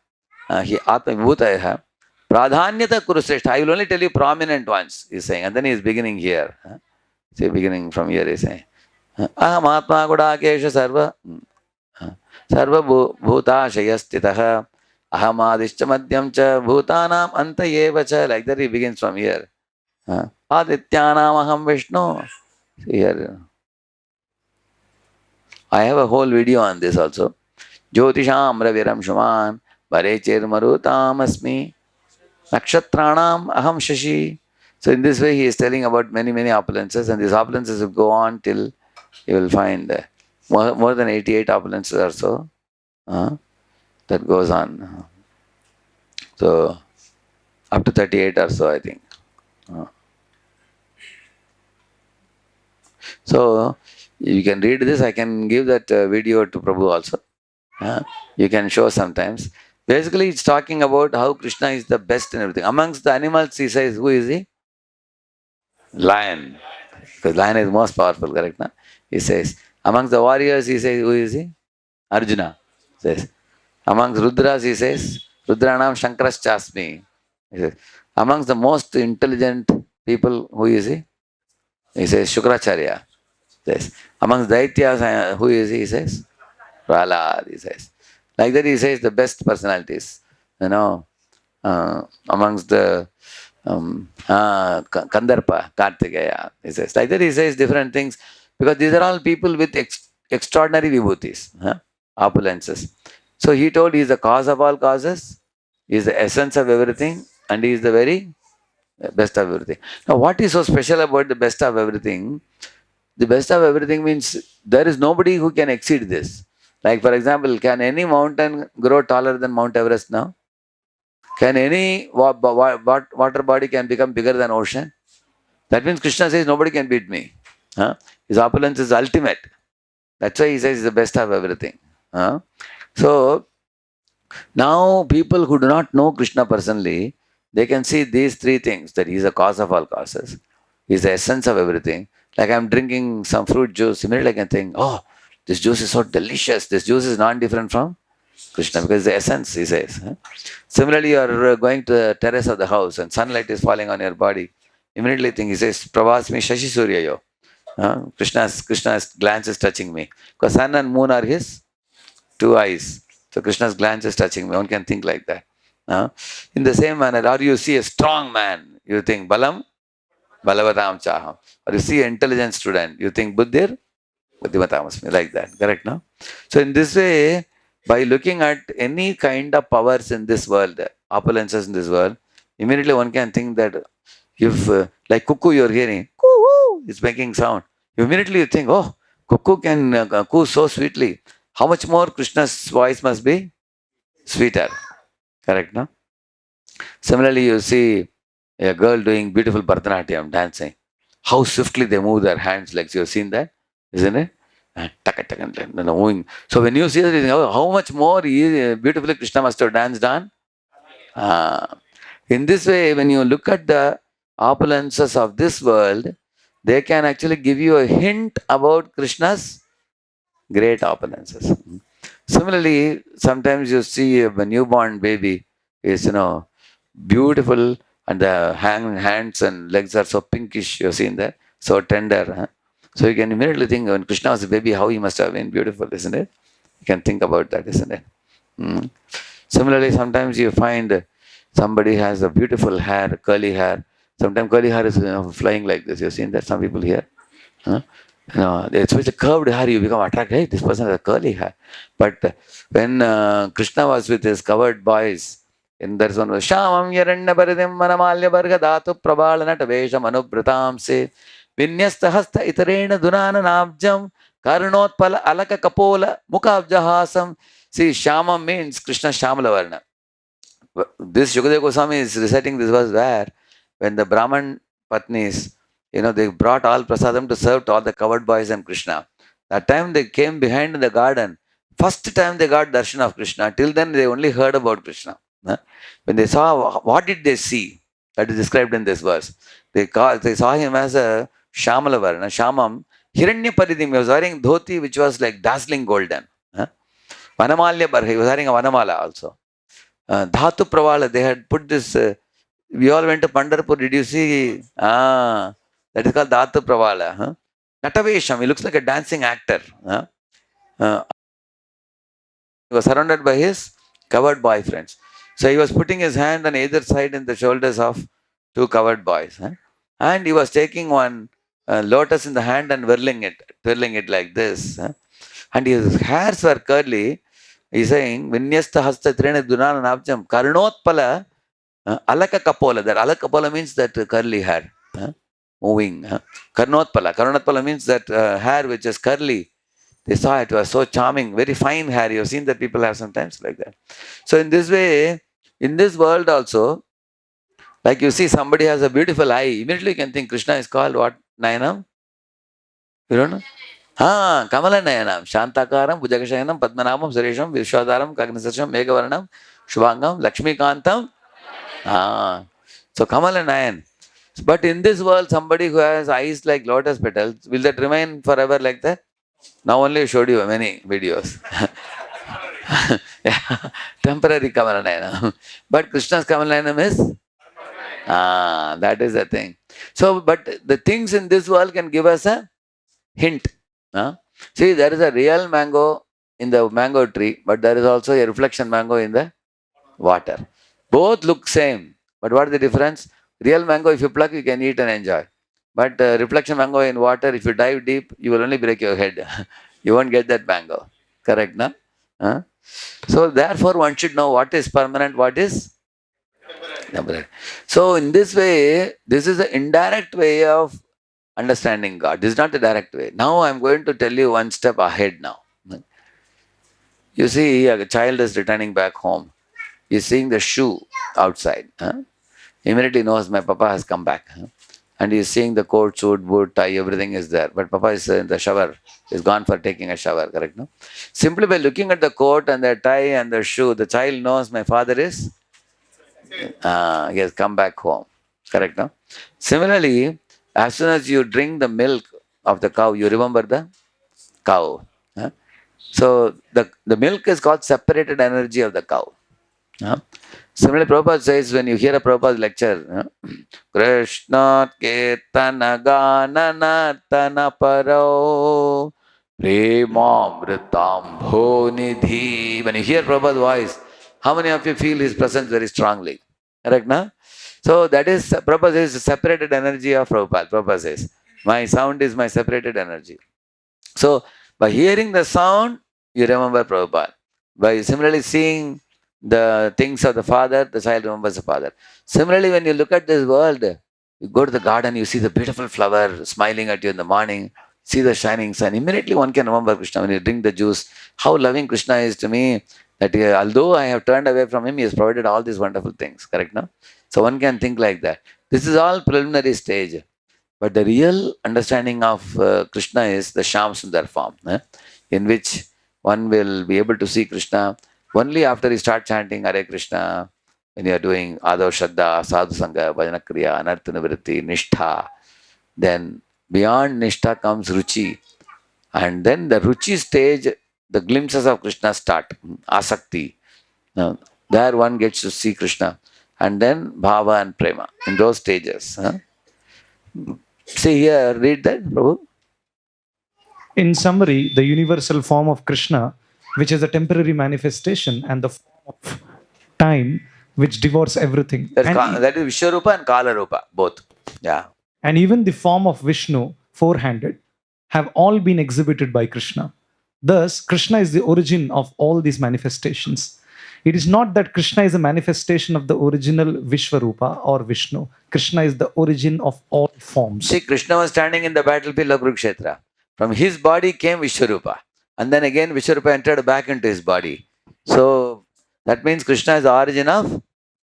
hi atma vibhutaya. Pradhanyata kurushreshta. I will only tell you prominent ones, he's saying. And then he is beginning here. See, beginning from here, he's saying. Aham atma gudakesha sarva. Sarva bhutashayastitah. Aham adishcha madhyam cha bhutanam antayeva cha. Like that he begins from here. Adityanam aham Vishnu. See here. I have a whole video on this also. Jyotisham raviram shuman. Varechir marutam asmi. Nakshatranam aham shashi. So in this way he is telling about many, many opulences, and these opulences will go on till you will find more than 88 opulences or so. That goes on. So up to 38 or so, I think. So you can read this. I can give that video to Prabhu also. You can show sometimes. Basically, it's talking about how Krishna is the best in everything. Amongst the animals, he says, who is he? Lion. Because lion is most powerful, correct? Na? He says. Amongst the warriors, he says, who is he? Arjuna. Says. Amongst Rudras, he says, Rudranam Shankraschasmi. He says. Amongst the most intelligent people, who is he? He says, Shukracharya. Says. Amongst Daityas, who is he? He says, Prahlad, he says. Like that, he says the best personalities. Amongst the Kandarpa, Kartikeya, he says. Like that, he says different things because these are all people with extraordinary vibhutis, opulences. So he told he is the cause of all causes, he is the essence of everything, and he is the very best of everything. Now, what is so special about the best of everything? The best of everything means there is nobody who can exceed this. Like for example, can any mountain grow taller than Mount Everest now? Can any water body can become bigger than ocean? That means Krishna says nobody can beat me. Huh? His opulence is ultimate. That's why he says he's the best of everything. Huh? So now people who do not know Krishna personally, they can see these three things, that he is the cause of all causes. He is the essence of everything. Like I'm drinking some fruit juice, immediately I can think, oh, this juice is so delicious. This juice is not different from Krishna because the essence, he says. Huh? Similarly, you are going to the terrace of the house and sunlight is falling on your body. Immediately think, he says, Pravasmi Shashi Surya yo. Krishna's glance is touching me. Because sun and moon are his two eyes. So Krishna's glance is touching me. One can think like that. In the same manner, or you see a strong man, you think Balam, Balavatam Chaham. Or you see an intelligent student, you think Buddhir, Buddhimatamasmi, like that. Correct, no? So in this way, by looking at any kind of powers in this world, opulences in this world, immediately one can think that if, like cuckoo you're hearing, coo, it's making sound. Immediately you think, oh, cuckoo can coo so sweetly. How much more Krishna's voice must be sweeter. Correct, no? Similarly, you see a girl doing beautiful Bharatanatyam, dancing. How swiftly they move their hands, legs. You've seen that, isn't it? Moving. So when you see that, you think, oh, how much more beautifully Krishna must have danced on? In this way, when you look at the opulences of this world, they can actually give you a hint about Krishna's great opulences. Similarly, sometimes you see a newborn baby is, beautiful, and the hands and legs are so pinkish. You've seen that, so tender. Huh? So you can immediately think when Krishna was a baby, how he must have been beautiful, isn't it? You can think about that, isn't it? Similarly, sometimes you find somebody has a beautiful hair, curly hair. Sometimes curly hair is flying like this. You've seen that, some people here. Huh? It's with a curved hair, you become attracted. Hey, this person has a curly hair. But when Krishna was with his covered boys, and there's one was Shamam Yaranya Baridim Manamalya Barga Dhatu Prabhalana Tavesham Anubratam Se Vinyasta Hasta Itarena Dunana Nabjam Karunotpala Alaka Kapola Mukabjahasam. See, Shama means Krishna Shamala Varna. This Shukadeva Goswami is reciting this verse where when the Brahman Patnis, they brought all prasadam to serve to all the covered boys and Krishna. That time they came behind in the garden. First time they got darshan of Krishna. Till then they only heard about Krishna. When they saw, what did they see? That is described in this verse. They saw him as a Shamalavarna, Shamam. Hiranyaparidhim, he was wearing dhoti which was like dazzling golden. Vanamalya Barha, he was wearing a Vanamala also. Dhatu Pravala, they had put this, we all went to Pandharpur, did you see? That is called Dhatu Pravala. Natavesham, he looks like a dancing actor. He was surrounded by his covered boyfriends. So he was putting his hand on either side in the shoulders of two covered boys. And he was taking one lotus in the hand and twirling it like this. And his hairs were curly. He's saying, Vinyasta hasta trena dunana nabjam karunotpala alaka kapola. That alaka kapola means that curly hair. Moving. Karunotpala. Karunotpala means that hair which is curly. They saw it was so charming, very fine hair. You've seen that people have sometimes like that. So in this way, in this world also, like you see somebody has a beautiful eye, immediately you can think Krishna is called what? Nayanam? You don't know? Kamala Nayanam, Shantakaram, Bhujakashayanam, Padmanabam, Suresham, Vishwadaram, Kagnisasham, Megavaranam, Shubhangam, Lakshmi Kantam. So Kamala Nayan. But in this world, somebody who has eyes like lotus petals, will that remain forever like that? Now only I showed you many videos. Temporary Kamalayanam. But Krishna's Kamalayanam is? That is the thing. So, but the things in this world can give us a hint. See, there is a real mango in the mango tree, but there is also a reflection mango in the water. Both look same, but what is the difference? Real mango, if you pluck, you can eat and enjoy. But reflection mango in water, if you dive deep, you will only break your head. You won't get that mango. Correct, no? So therefore, one should know what is permanent, what is temporary. So in this way, this is the indirect way of understanding God. This is not the direct way. Now I am going to tell you one step ahead now. You see, a child is returning back home. He's seeing the shoe outside. Immediately knows my papa has come back. And he's seeing the coat, suit, boot, tie, everything is there. But papa is in the shower. He's gone for taking a shower, correct? No? Simply by looking at the coat and the tie and the shoe, the child knows my father is, he has come back home. Correct? No? Similarly, as soon as you drink the milk of the cow, you remember the cow. So the milk is called separated energy of the cow. Similarly, Prabhupada says when you hear a Prabhupada lecture, Krishna Ketana Gana Nartana Paro Premamritam Bhonidhi. When you hear Prabhupada's voice, how many of you feel his presence very strongly? Correct, na? So that is, Prabhupada says, the separated energy of Prabhupada. Prabhupada says, my sound is my separated energy. So by hearing the sound, you remember Prabhupada. By similarly seeing the things of the father, the child remembers the father. Similarly, when you look at this world, you go to the garden, you see the beautiful flower smiling at you in the morning, see the shining sun. Immediately one can remember Krishna. When you drink the juice, how loving Krishna is to me, that although I have turned away from him, he has provided all these wonderful things. Correct, no? So one can think like that. This is all preliminary stage. But the real understanding of Krishna is the Shyam Sundar form, in which one will be able to see Krishna only after you start chanting Hare Krishna, when you are doing Adav Shraddha, Sadhu Sangha, Bhajana Kriya, Anartha Nivritti, Nishtha. Then beyond Nishtha comes Ruchi. And then the Ruchi stage, the glimpses of Krishna start, Asakti. There one gets to see Krishna. And then Bhava and Prema, in those stages. See here, read that, Prabhu. In summary, the universal form of Krishna, which is a temporary manifestation, and the form of time, which devours everything. That is Vishwarupa and Kalarupa, both. Yeah. And even the form of Vishnu, four-handed, have all been exhibited by Krishna. Thus, Krishna is the origin of all these manifestations. It is not that Krishna is a manifestation of the original Vishwarupa or Vishnu. Krishna is the origin of all forms. See, Krishna was standing in the battlefield of Kurukshetra. From his body came Vishwarupa. And then again Vishwarupa entered back into his body. So that means Krishna is the origin of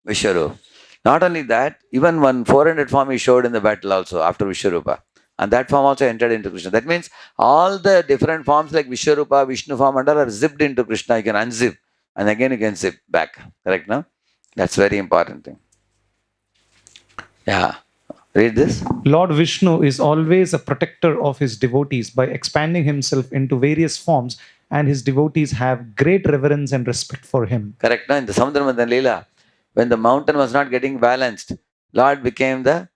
Vishwarupa. Not only that, even one 400 form he showed in the battle also after Vishwarupa. And that form also entered into Krishna. That means all the different forms like Vishwarupa, Vishnu form and all are zipped into Krishna. You can unzip. And again you can zip back. Correct, no? That's very important thing. Yeah. Read this. Lord Vishnu is always a protector of his devotees by expanding himself into various forms, and his devotees have great reverence and respect for him. Correct, no? In the Samudramantan Leela, when the mountain was not getting balanced, Lord became the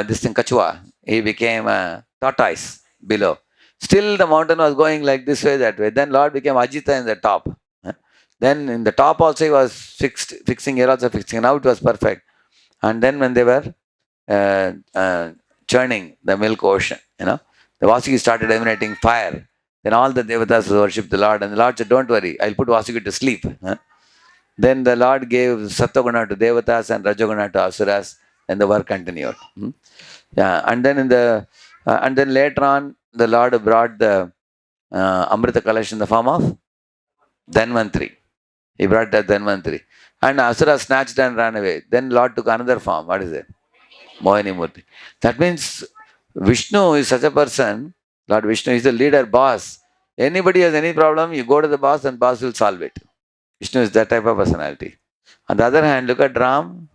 this thing, Kachua. He became a tortoise below. Still the mountain was going like this way, that way. Then Lord became Ajita in the top. Then in the top also he was fixing, here also fixing. Now it was perfect. And then when they were churning the milk ocean, the Vasuki started emanating fire. Then all the devatas worshipped the Lord. And the Lord said, don't worry, I'll put Vasuki to sleep. Then the Lord gave Sattva to devatas and Rajoguna to asuras. And the work continued. Yeah, and then and then later on, the Lord brought the Amrita Kalash in the form of Dhanvantri. He brought that Dhanvantri. And Asura snatched and ran away. Then Lord took another form. What is it? Mohini Murti. That means Vishnu is such a person. Lord Vishnu is the leader, boss. Anybody has any problem, you go to the boss and boss will solve it. Vishnu is that type of personality. On the other hand, look at Ram.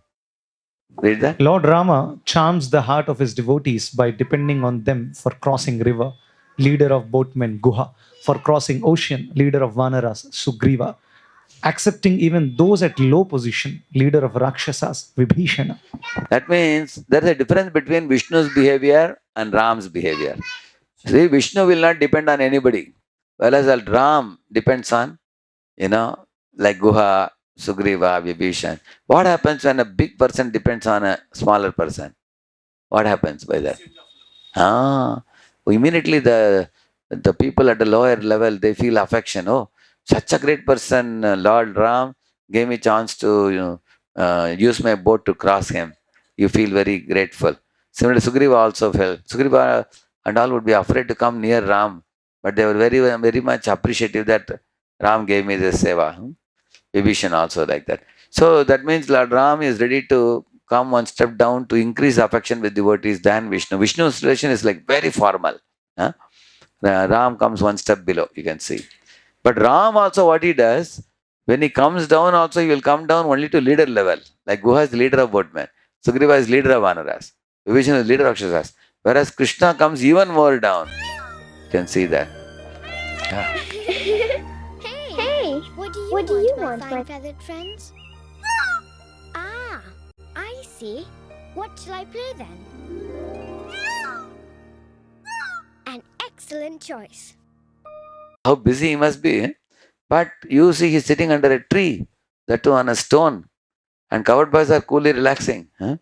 Read that. Lord Rama charms the heart of his devotees by depending on them for crossing river, leader of boatmen, Guha, for crossing ocean, leader of Vanaras, Sugriva, accepting even those at low position, leader of Rakshasas, Vibhishana. That means there is a difference between Vishnu's behavior and Ram's behavior. See, Vishnu will not depend on anybody, whereas Ram depends on, like Guha, Sugriva, Vibhishan. What happens when a big person depends on a smaller person? What happens by that? Immediately the people at the lower level, they feel affection. Oh, such a great person, Lord Ram gave me chance to use my boat to cross him. You feel very grateful. Similarly, Sugriva also felt. Sugriva and all would be afraid to come near Ram, but they were very, very much appreciative that Ram gave me this seva. Vibhishan also like that. So that means Lord Ram is ready to come one step down to increase affection with devotees than Vishnu. Vishnu's relation is like very formal. Huh? Ram comes one step below, you can see. But Ram also what he does, when he comes down also he will come down only to leader level. Like Guha is the leader of boatmen. Sugriva is leader of Vanaras. Vibhishan is leader of Akshasas. Whereas Krishna comes even more down. You can see that. Yeah. Hey, what do you want, my feathered friends? Ah, I see. What shall I play then? An excellent choice. How busy he must be. Eh? But you see he's sitting under a tree, that too on a stone. And covered boys are coolly relaxing. Huh?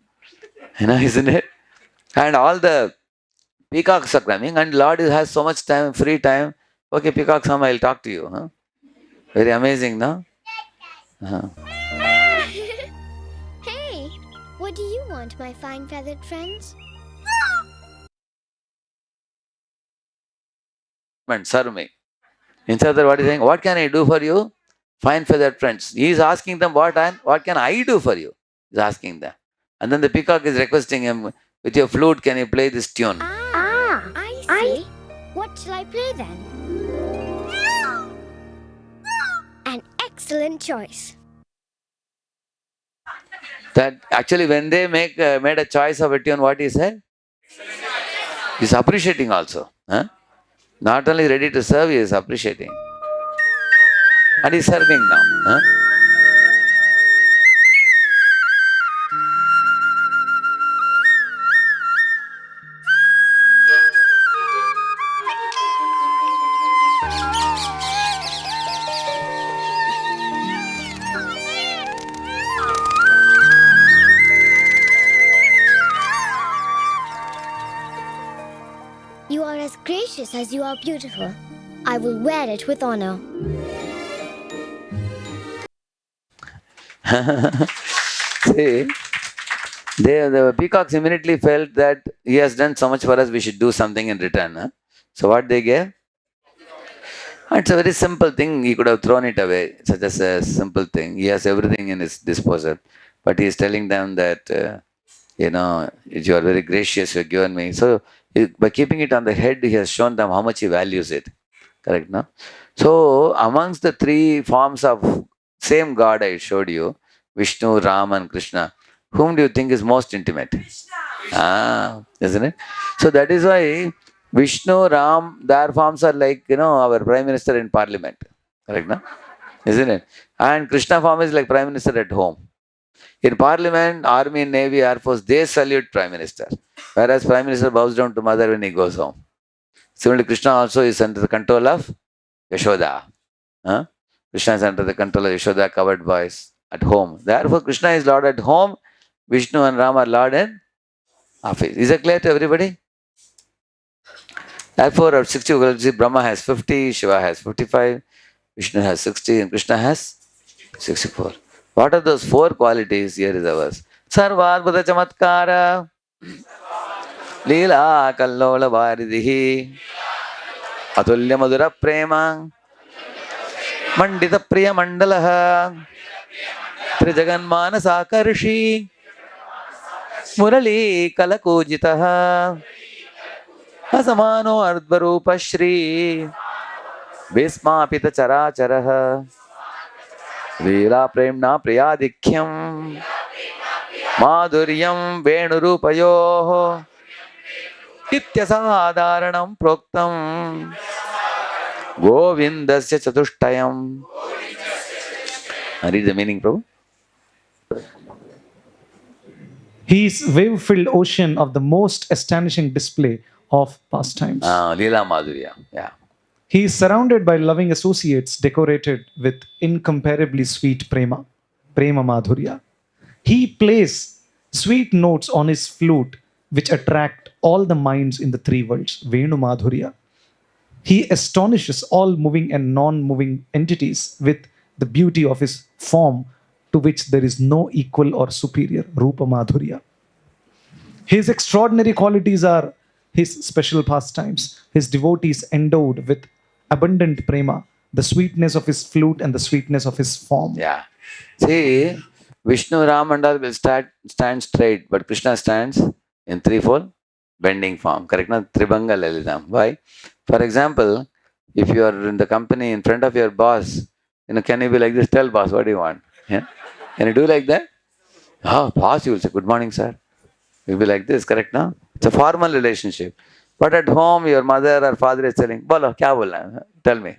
Isn't it? And all the peacocks are coming, and Lord has so much time, free time. Okay, peacock, come, I'll talk to you. Huh? Very amazing, no? Uh-huh. Hey, what do you want, my fine feathered friends? Serve me. Instead of what he's saying, what can I do for you? Fine feathered friends. He is asking them what can I do for you? He's asking them. And then the peacock is requesting him, with your flute, can you play this tune? I see. What shall I play then? An excellent choice. That actually when they made a choice of a tune, what he said? He's appreciating also. Huh? Not only ready to serve, he is appreciating. And he's serving now. Huh? You are as gracious as you are beautiful. I will wear it with honor. See, the peacocks immediately felt that he has done so much for us, we should do something in return. Huh? So what they gave? It's a very simple thing. He could have thrown it away. Such as a simple thing. He has everything in his disposal. But he is telling them that, you are very gracious, you have given me. So by keeping it on the head, he has shown them how much he values it. Correct, no? So amongst the three forms of same God I showed you, Vishnu, Ram and Krishna, whom do you think is most intimate? Krishna. Isn't it? So that is why Vishnu, Ram, their forms are like, our Prime Minister in Parliament. Correct, no? Isn't it? And Krishna form is like Prime Minister at home. In Parliament, Army, Navy, Air Force, they salute Prime Minister. Whereas Prime Minister bows down to mother when he goes home. Similarly, Krishna also is under the control of Yashoda. Huh? Krishna is under the control of Yashoda, covered boys at home. Therefore, Krishna is Lord at home. Vishnu and Ram are Lord in office. Is that clear to everybody? Therefore, at 60, Brahma has 50, Shiva has 55, Vishnu has 60, and Krishna has 64. What are those four qualities? Here is ours. Sarvadbhuta chamatkara, Leela kallola varidhi, Atulya madura prema, Mandita priya mandalaha, Trijaganmana sakarshi, Murali kalakujitaha, Asamano ardvarupa shri, Vismapita characharaha, Veela premna priyadikhyam, Madhuryam venurupayoho, Ityasadaranam proktam, Govindasya chatushtayam. Read the meaning, Prabhu. He is wave-filled ocean of the most astonishing display of pastimes. Leela Madhurya. Yeah. He is surrounded by loving associates decorated with incomparably sweet prema madhurya. He plays sweet notes on his flute which attract all the minds in the three worlds, Venu Madhurya. He astonishes all moving and non-moving entities with the beauty of his form to which there is no equal or superior, Rupa Madhurya. His extraordinary qualities are his special pastimes, his devotees endowed with abundant prema, the sweetness of his flute and the sweetness of his form. Yeah. See, Vishnu, Ram and all will stand straight, but Krishna stands in threefold bending form. Correct? Na? Tribhanga Lalitam. Why? For example, if you are in the company in front of your boss, can you be like this? Tell boss, what do you want? Yeah? Can you do like that? Oh, boss, you will say, good morning, sir. You'll be like this, correct? No? It's a formal relationship. But at home, your mother or father is telling, Bolo, kya bolna hai? Tell me.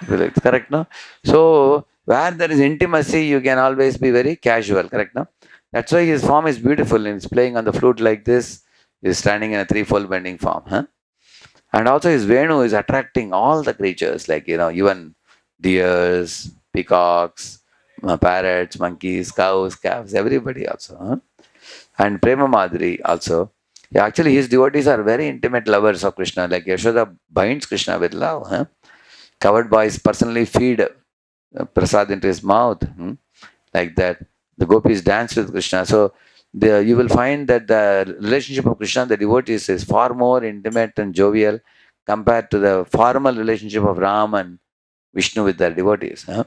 You'll be like, correct? No? So, where there is intimacy, you can always be very casual, correct? No? That's why his form is beautiful. He's playing on the flute like this. He's standing in a threefold bending form. Huh? And also his Venu is attracting all the creatures, like, even deers, peacocks, parrots, monkeys, cows, calves, everybody also. Huh? And Prema Madhuri also. Yeah, actually, his devotees are very intimate lovers of Krishna. Like Yashoda binds Krishna with love. Huh? Covered boys personally feed prasad into his mouth. Like that. The gopis dance with Krishna. So you will find that the relationship of Krishna and the devotees is far more intimate and jovial compared to the formal relationship of Ram and Vishnu with their devotees. Huh?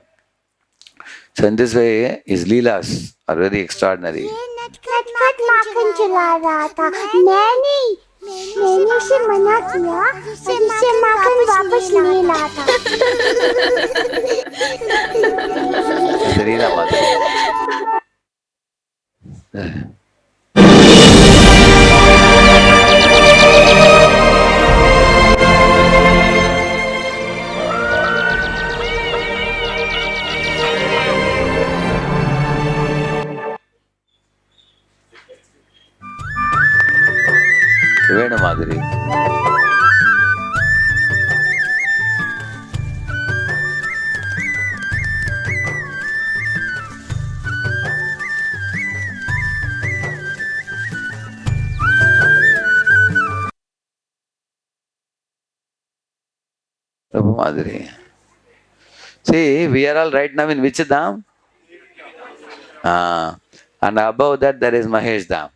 So in this way, his leelas are very extraordinary. नटखट माखन चला रहा था मैंने उसे मना किया और उससे माखन वापस ले लाया था Leela Madhuri. Venu Madhuri. Prabhu Madhuri. See, we are all right now in which dham? And above that there is Mahesh dham.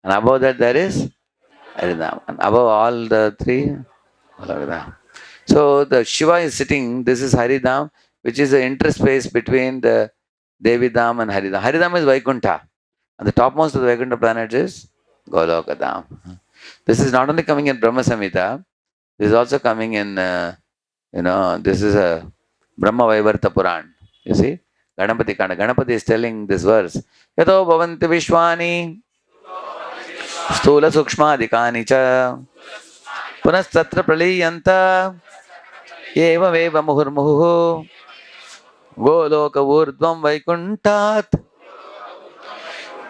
And above that there is Haridham. And above all the three, Haridham. So the Shiva is sitting, this is Haridham, which is the interspace between the Devi Dham and Haridham. Haridham is Vaikuntha. And the topmost of the Vaikuntha planet is Goloka Dham. This is not only coming in Brahma Samhita, this is also coming in, this is a Brahma Vaivarta Puran. You see? Ganapati Kanda. Ganapati is telling this verse. Yato bhavanti vishwani स्थूल सूक्ष्मादिकानि च पुनस्तत्र प्रलीयन्त एवमेव मुहुर्मुहुः गोलोक ऊर्ध्वं वैकुण्ठात्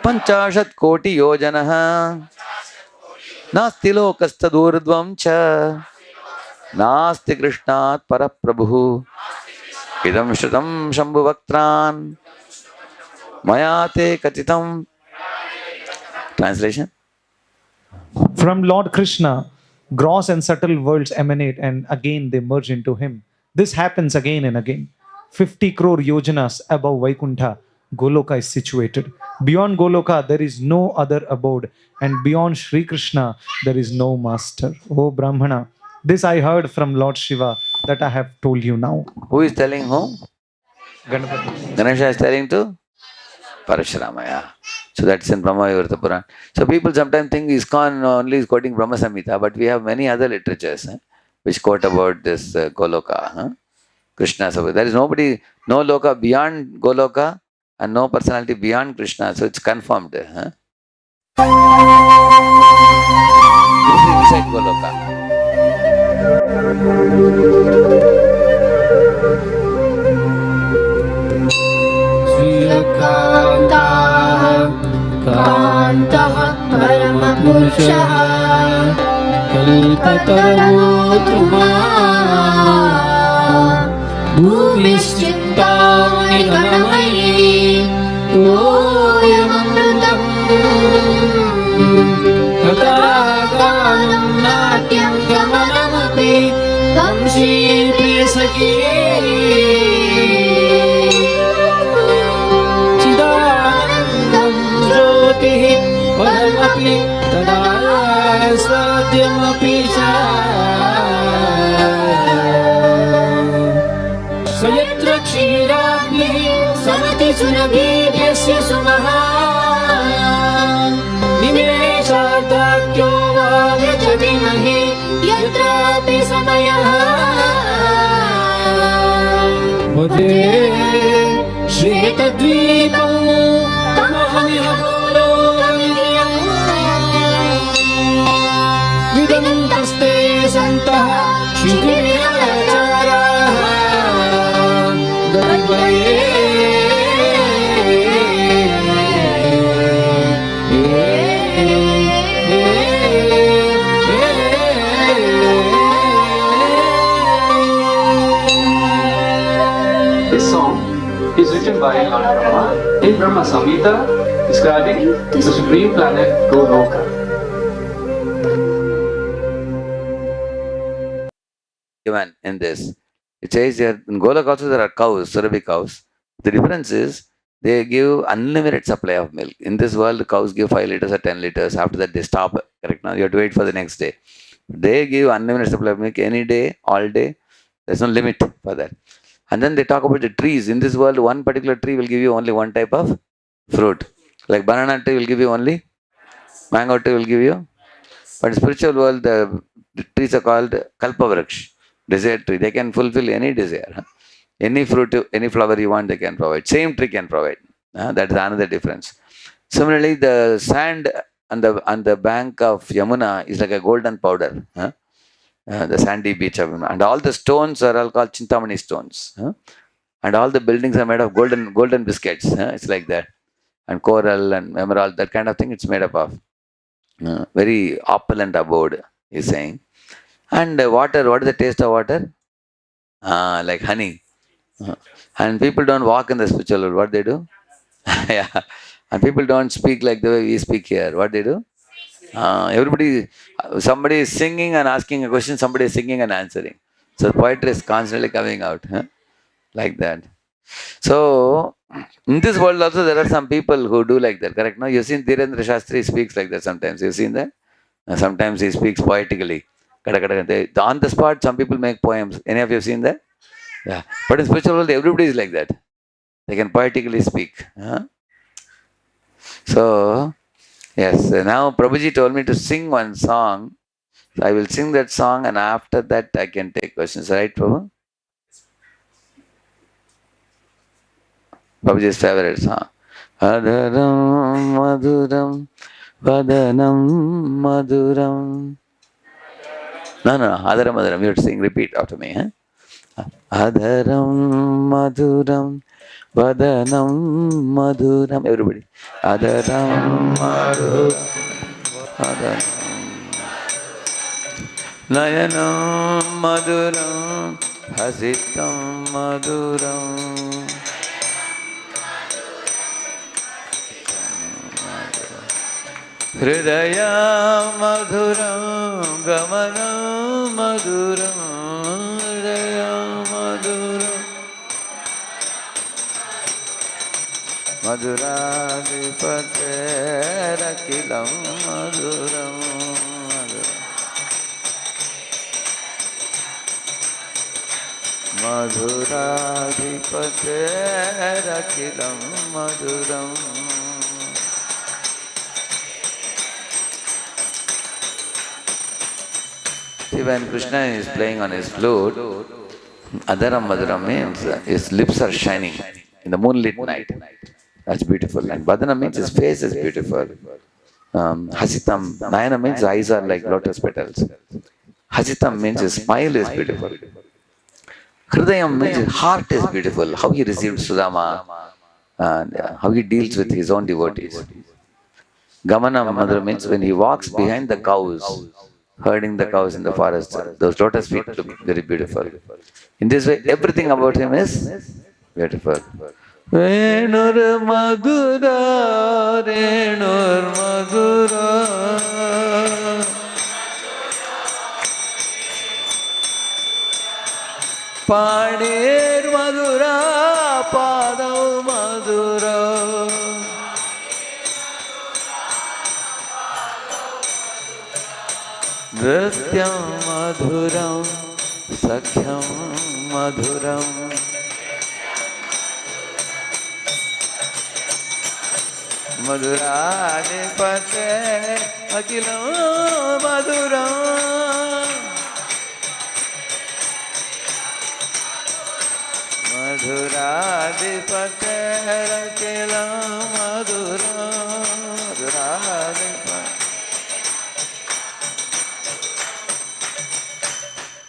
50 कोटि योजनः नास्ति लोकस्तदूर्ध्वं च नास्ति कृष्णात् परप्रभुः इदं श्रुतं शम्भुवक्त्रान् मया ते कथितं. Translation? From Lord Krishna, gross and subtle worlds emanate and again they merge into him. This happens again and again. 50 crore yojanas above Vaikuntha, Goloka is situated. Beyond Goloka, there is no other abode. And beyond Sri Krishna, there is no master. Oh Brahmana, this I heard from Lord Shiva that I have told you now. Who is telling whom? Ganapati. Ganesha is telling to Parashuramaya. So that's in Brahma Vaivarta Puran. So people sometimes think ISKCON only is quoting Brahma Samhita, but we have many other literatures which quote about this Goloka, Krishna. So there is no Loka beyond Goloka and no personality beyond Krishna. So it's confirmed. This is inside Goloka. कान्तः परमपुरुषः कल्पतरुद्रुमा भूमिश्चित्तानि गणमयी तोयममृतम् तथागानं नाट्यं गमनमपि वंशीपि सखी परमपि तदा स्वाद्यमपि च सुरभिर्यस्य सुमहा निमेषार्धाख्यो वा व्रजति नहि यत्रापि समयः भजे श्वेतद्वीपं तमहमिह भूलोकमियम् विदन्तस्ते सन्तः क्षितिविरचाराः दैवये This song is written by Lord Brahma in Brahma Samhita, describing the supreme planet Goloka. Given in this, it says here in Golok also there are cows, Surabhi cows. The difference is they give unlimited supply of milk. In this world, the cows give 5 liters or 10 liters. After that, they stop. Correct? Now you have to wait for the next day. They give unlimited supply of milk any day, all day. There's no limit for that. And then they talk about the trees. In this world, one particular tree will give you only one type of fruit. Like banana tree will give you only, mango tree will give you. But in spiritual world, the trees are called kalpavraksh, desire tree. They can fulfill any desire. Any fruit, any flower you want, they can provide. Same tree can provide. That is another difference. Similarly, the sand on the bank of Yamuna is like a golden powder. The sandy beach of Yamuna. And all the stones are all called Chintamani stones. And all the buildings are made of golden biscuits. It's like that. And coral and emerald, that kind of thing it's made up of. Very opulent abode, he's saying. And water, what is the taste of water? Like honey. And people don't walk in the spiritual world. What they do? Yeah. And people don't speak like the way we speak here. What they do? Somebody is singing and asking a question, somebody is singing and answering. So poetry is constantly coming out. Like that. So, in this world also there are some people who do like that. Correct? No? You've seen Dhirendra Shastri speaks like that sometimes. You've seen that? Sometimes he speaks poetically. On the spot, some people make poems. Any of you have seen that? Yeah. But in spiritual world, everybody is like that. They can poetically speak. So, yes. Now Prabhuji told me to sing one song. So I will sing that song and after that I can take questions. Right, Prabhu? Prabhuji's favorite song. Adaram Maduram Vadanam Maduram. No. Adaram Maduram. You have to sing, repeat after me. Adaram Maduram Vadanam Maduram. Everybody. Adaram Maduram Vadanam Nayanam Maduram Hasitam Maduram Hridaya Maduram Gamanam Maduram Hridaya Maduram Maduradipate Rakilam Maduram Maduradipate Rakilam Maduram. See, when Krishna is playing on his flute, Adaram Maduram means his lips are shining in the moonlit night. That's beautiful. And Badana means his face is beautiful. Hasitam, Nayana means his eyes are like lotus petals. Hasitam means his smile is beautiful. Hridayam means his heart is beautiful. How he received Sudama and how he deals with his own devotees. Gamanam Madhura means when he walks behind the cows, herding the cows in the forest, those lotus feet look very beautiful. In this way, everything about him is beautiful. Renur Madhura, Renur Madhura. Padir Madhura, Padav Madhura. Nrityam Madhuram, Sakhyam Madhuram. Madhuradipate Akilam Madhuram. Madhuradipate Akilam Madhuram. Madhuradipate.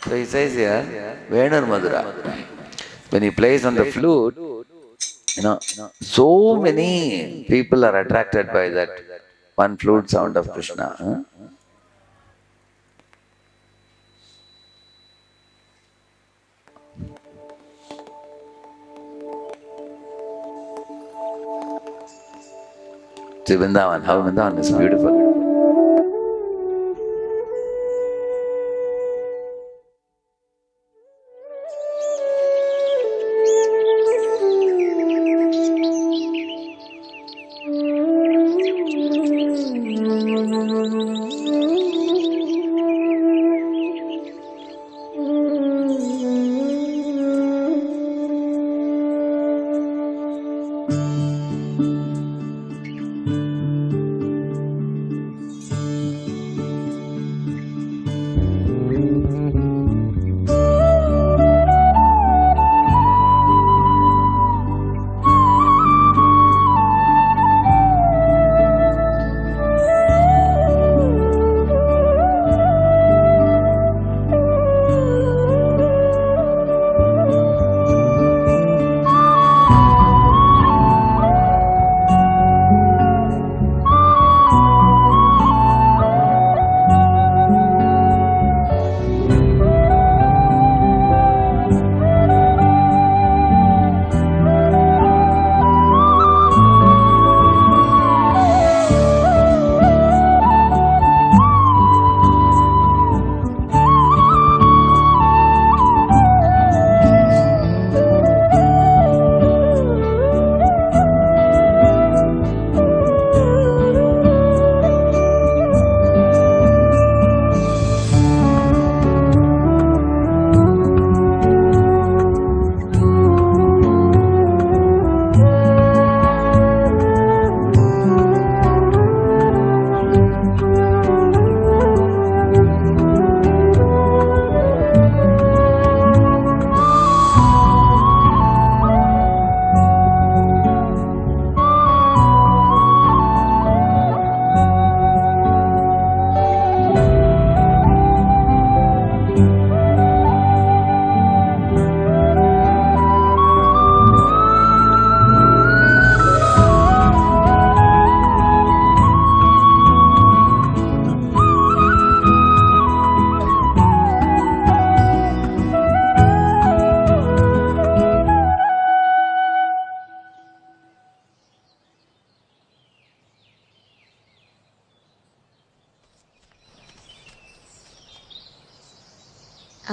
So he says here, Venur Madhura. When he plays on the flute, so many people are attracted by that one flute sound of Krishna. See Vrindavan, how Vrindavan is beautiful.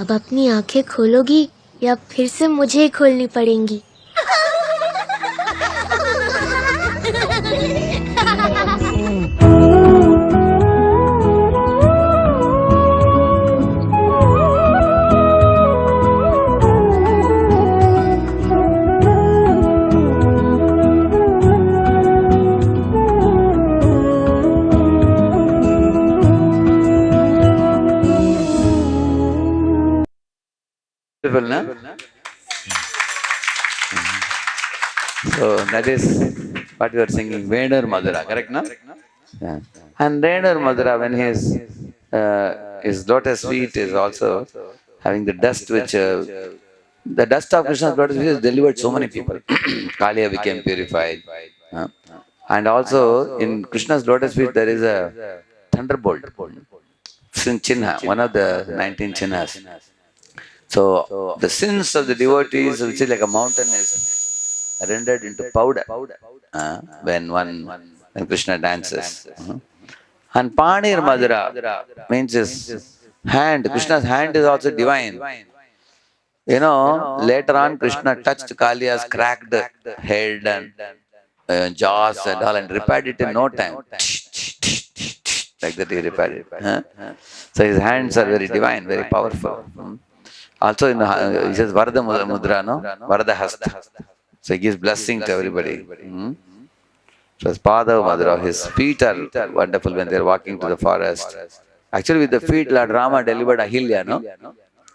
अब अपनी आंखें खोलोगी या फिर से मुझे खोलनी पड़ेंगी? Beautiful, na? So that is what you are singing, Venur Madhura, correct, na? Yeah. And Venur Madhura, when his lotus feet is also having the dust which the dust of Krishna's lotus feet has delivered so many people. Kaliya became purified. And also in Krishna's lotus feet there is a thunderbolt, Chinha, one of the 19 Chinhas. So the sins of the devotees, which is like a mountain, is rendered into powder when Krishna dances. And Panir Madhura means his hand. Krishna's hand is also divine. You know, later on Krishna touched Kaliya's cracked head and jaws and all and repaired it in no time. Like that he repaired it. So his hands are very divine, very powerful. Also, he says Varada Mudra, no? Varada Hasta. So he gives blessing to everybody. So Pada Madhura, his feet are wonderful when they're walking to the forest. Actually, with the feet, Lord Rama delivered Ahilya, no?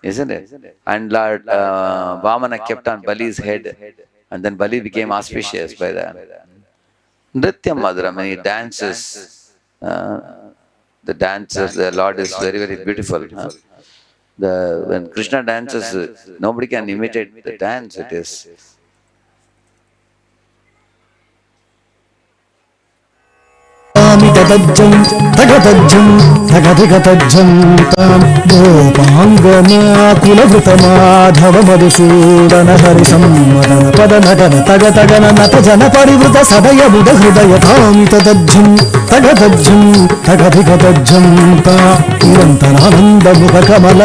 Isn't it? And Lord Vamana kept on Bali's head, and then Bali became auspicious by that. Nritya Madhura, when he dances, the dances, the Lord is very, very beautiful. Huh? When Krishna dances, nobody can imitate the dance. It is. తదజ్జం తగతజ్జం తగధిగతజ్జం తాం గోపాంగనాకులవృతమాధవ మధుసూదన హరి సమ్మదన పద నటన తగ తగన నత జన పరివృత సదయ బుధ హృదయ తామి తదజ్జం తగతజ్జం తగధిగతజ్జం తా నిరంతరానంద ముఖ కమల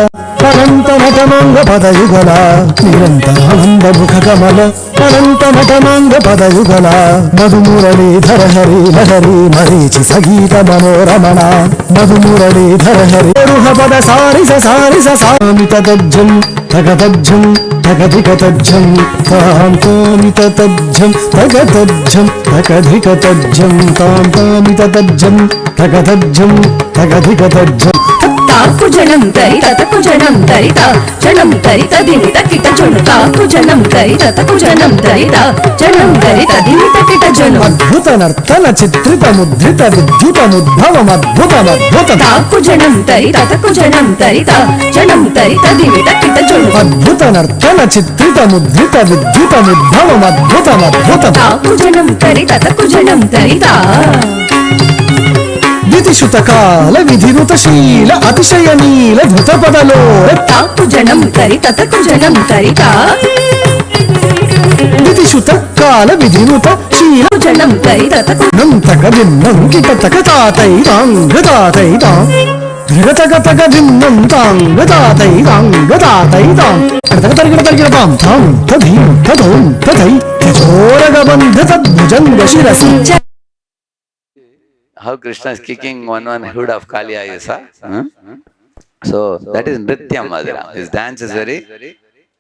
అనంత నటనాంగ పదయుగల నిరంతరానంద ముఖ కమల అనంత నటనాంగ పదయుగల మధుమురళీధర హరి లహరి మరీచి సంగీత మనోరమణ మధుమురళీధర హరి రుహ పద సారి సామి తదజ్జం తగతజ్జం తగధిగతజ్జం తాం తామి తదజ్జం తగతజ్జం తగధిగతజ్జం తాం తామి తదజ్జం తగతజ్జం తగధిగతజ్జం తాకు జనం తరి తతకు జనం తరిత జనం తరిత దినిత కిట జను తాకు జనం తరి తతకు జనం తరిత జనం తరిత దినిత కిట జను అద్భుత నర్తన చిత్రిత ముద్రిత విద్యుతముద్భవం అద్భుతం తాకు జనం తరి తతకు జనం తరిత జనం తరిత దినిత కిట జను అద్భుత నర్తన చిత్రిత ముద్రిత విద్యుతముద్భవం అద్భుతం తాకు జనం తరి తతకు జనం తరిత విధిశుత కాల విధిరుత శీల అతిశయ నీల ధృత పదలో తాకు జనం తరి తతకు జనం తరిత విధిశుత కాల విధిరుత శీల జనం తరి తతకు నంతక భిన్నం కిట తక తాతైతాంగతాతైతాం ధృగతగతగ భిన్నం తాంగతాతైతాంగతాతైతాం తరిగిడతాం తాం తధీం తదోం తథై చోరగ బంధ తద్భుజంగ శిరసి How Krishna is kicking one hood of Kaliya is, huh? So that is Nritya Madhura. His dance is very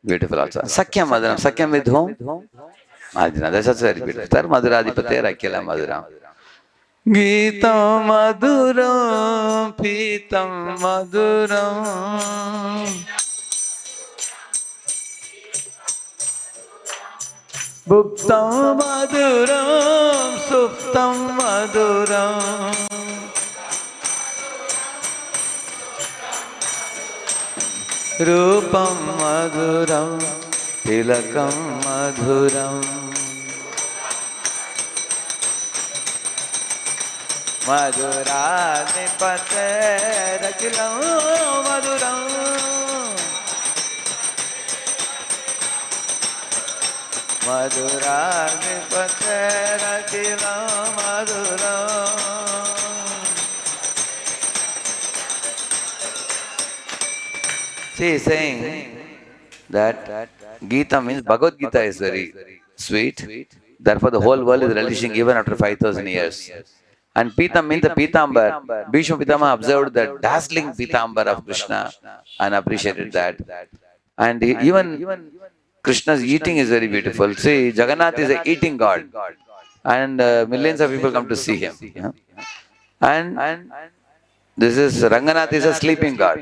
beautiful also. Sakhya Madhura. Sakhya with whom? Arjuna. That's also very beautiful. Tar Madhuradipate Rakela Madhura. Geeta Madhuram Pitam Madhuram Bhuktam Madhuram Suptam Madhuram Rupam Madhuram Tilakam Madhuram Madhuradipate Rakilam Madhuram Madhuradipate Rakilam Madhuram. She is saying that Gita means Bhagavad Gita is very sweet. Therefore, the whole world is relishing even after 5,000 years. And Pitam means the Pitambar. Bhishma Pitama observed the dazzling Pitambar of Krishna and appreciated that. And even Krishna's eating is very beautiful. See, Jagannath is an eating god. And millions of people come to see him. And this is Ranganath is a sleeping god.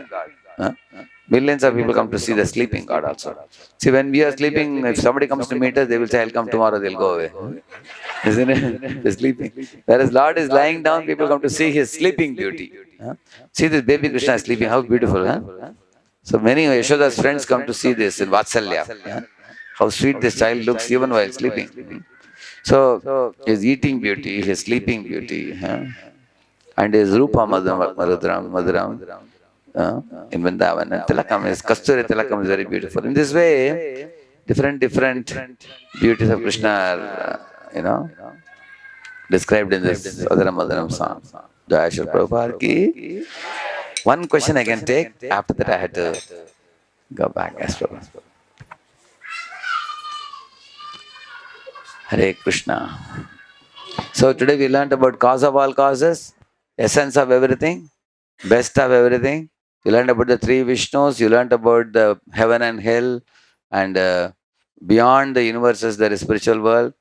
Millions of people come to see the sleeping god also. See, when we are sleeping, if somebody comes to meet us, they will say, I'll come tomorrow, they'll go away. Isn't it? They're sleeping. Whereas Lord is lying down, people come to see his sleeping beauty. See this baby Krishna is sleeping, how beautiful, huh? So many Yashoda's friends come to see this in Vatsalya. How sweet this child looks even while sleeping. So his eating beauty, his sleeping beauty, and his Rupa Madhuram, in Vrindavan. And Tilakam is, Kasturi Tilakam is very beautiful. In this way, different beauties of Krishna are, described in this Adhara Madhuram song. Jai Shri Prabhupada ki. One question I can take, after that I had to go back. Yes, Prabhupada. Hare Krishna. So today we learned about cause of all causes, essence of everything, best of everything. You learned about the three Vishnus, you learned about the heaven and hell, and beyond the universes there is spiritual world.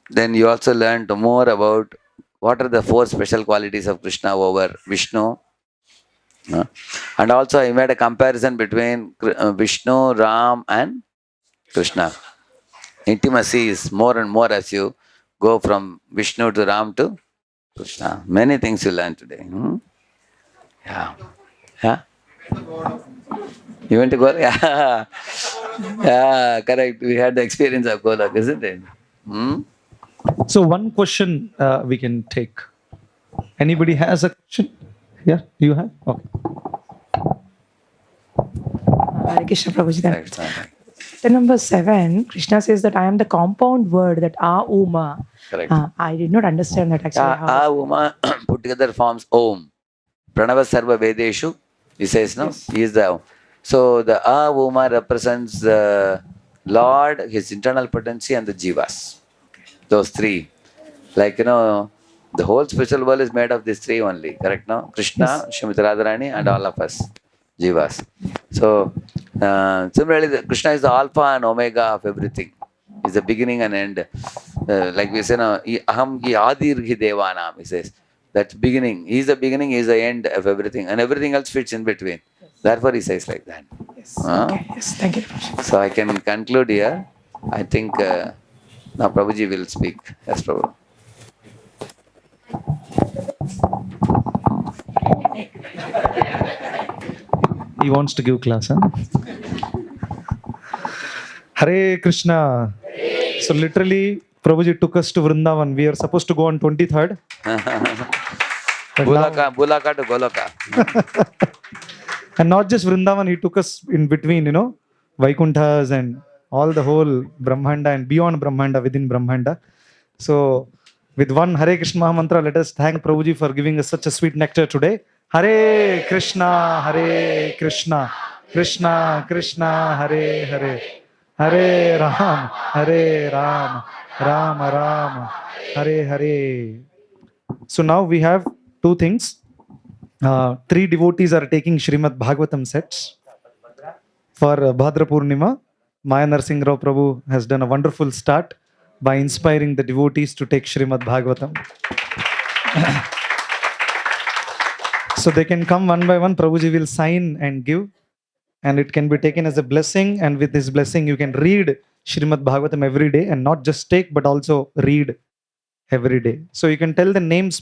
Then you also learned more about what are the 4 special qualities of Krishna over Vishnu. And also I made a comparison between Vishnu, Ram and Krishna. Intimacy is more and more as you go from Vishnu to Ram to Krishna. Many things you learn today. Yeah. Yeah. You went to Golak? Yeah. Yeah, correct. We had the experience of Golak, isn't it? So one question we can take. Anybody has a question? Yeah, you have? Okay. Hare Krishna Prabhuji. Correct. Then number 7, Krishna says that I am the compound word that Uma. Correct. I did not understand that actually. Yeah, Uma put together forms Om. Pranava Sarva Vedeshu, he says, no? Yes. He is the. So the Uma represents the Lord, his internal potency, and the Jivas. Those 3. Like, the whole spiritual world is made of these 3 only, correct? No? Krishna, Srimati Radharani, and all of us, Jivas. So, similarly, Krishna is the Alpha and Omega of everything. He's the beginning and end. Like we say, no, Aham ki Adir hi Devanam, he says. That's beginning. He's the beginning, he's the end of everything. And everything else fits in between. Therefore, he says like that. Yes. Okay. Yes. Thank you. So I can conclude here. I think now Prabhuji will speak. Yes, Prabhu. He wants to give class, huh? Hare Krishna. So literally, Prabhuji took us to Vrindavan. We are supposed to go on 23rd. Bulaka to Goloka. And not just Vrindavan, he took us in between, Vaikunthas and all the whole Brahmanda and beyond Brahmanda, within Brahmanda. So with one Hare Krishna mantra, let us thank Prabhuji for giving us such a sweet nectar today. Hare Krishna, Krishna Krishna, Hare Hare, Hare Ram, Rama Rama, Hare Hare. So now we have 2 things. 3 devotees are taking Srimad Bhagavatam sets. For Bhadra Purnima, Maya Narsingh Rao Prabhu has done a wonderful start by inspiring the devotees to take Srimad Bhagavatam. So they can come one by one. Prabhuji will sign and give, and it can be taken as a blessing. And with this blessing, you can read Srimad Bhagavatam every day, and not just take, but also read every day. So you can tell the names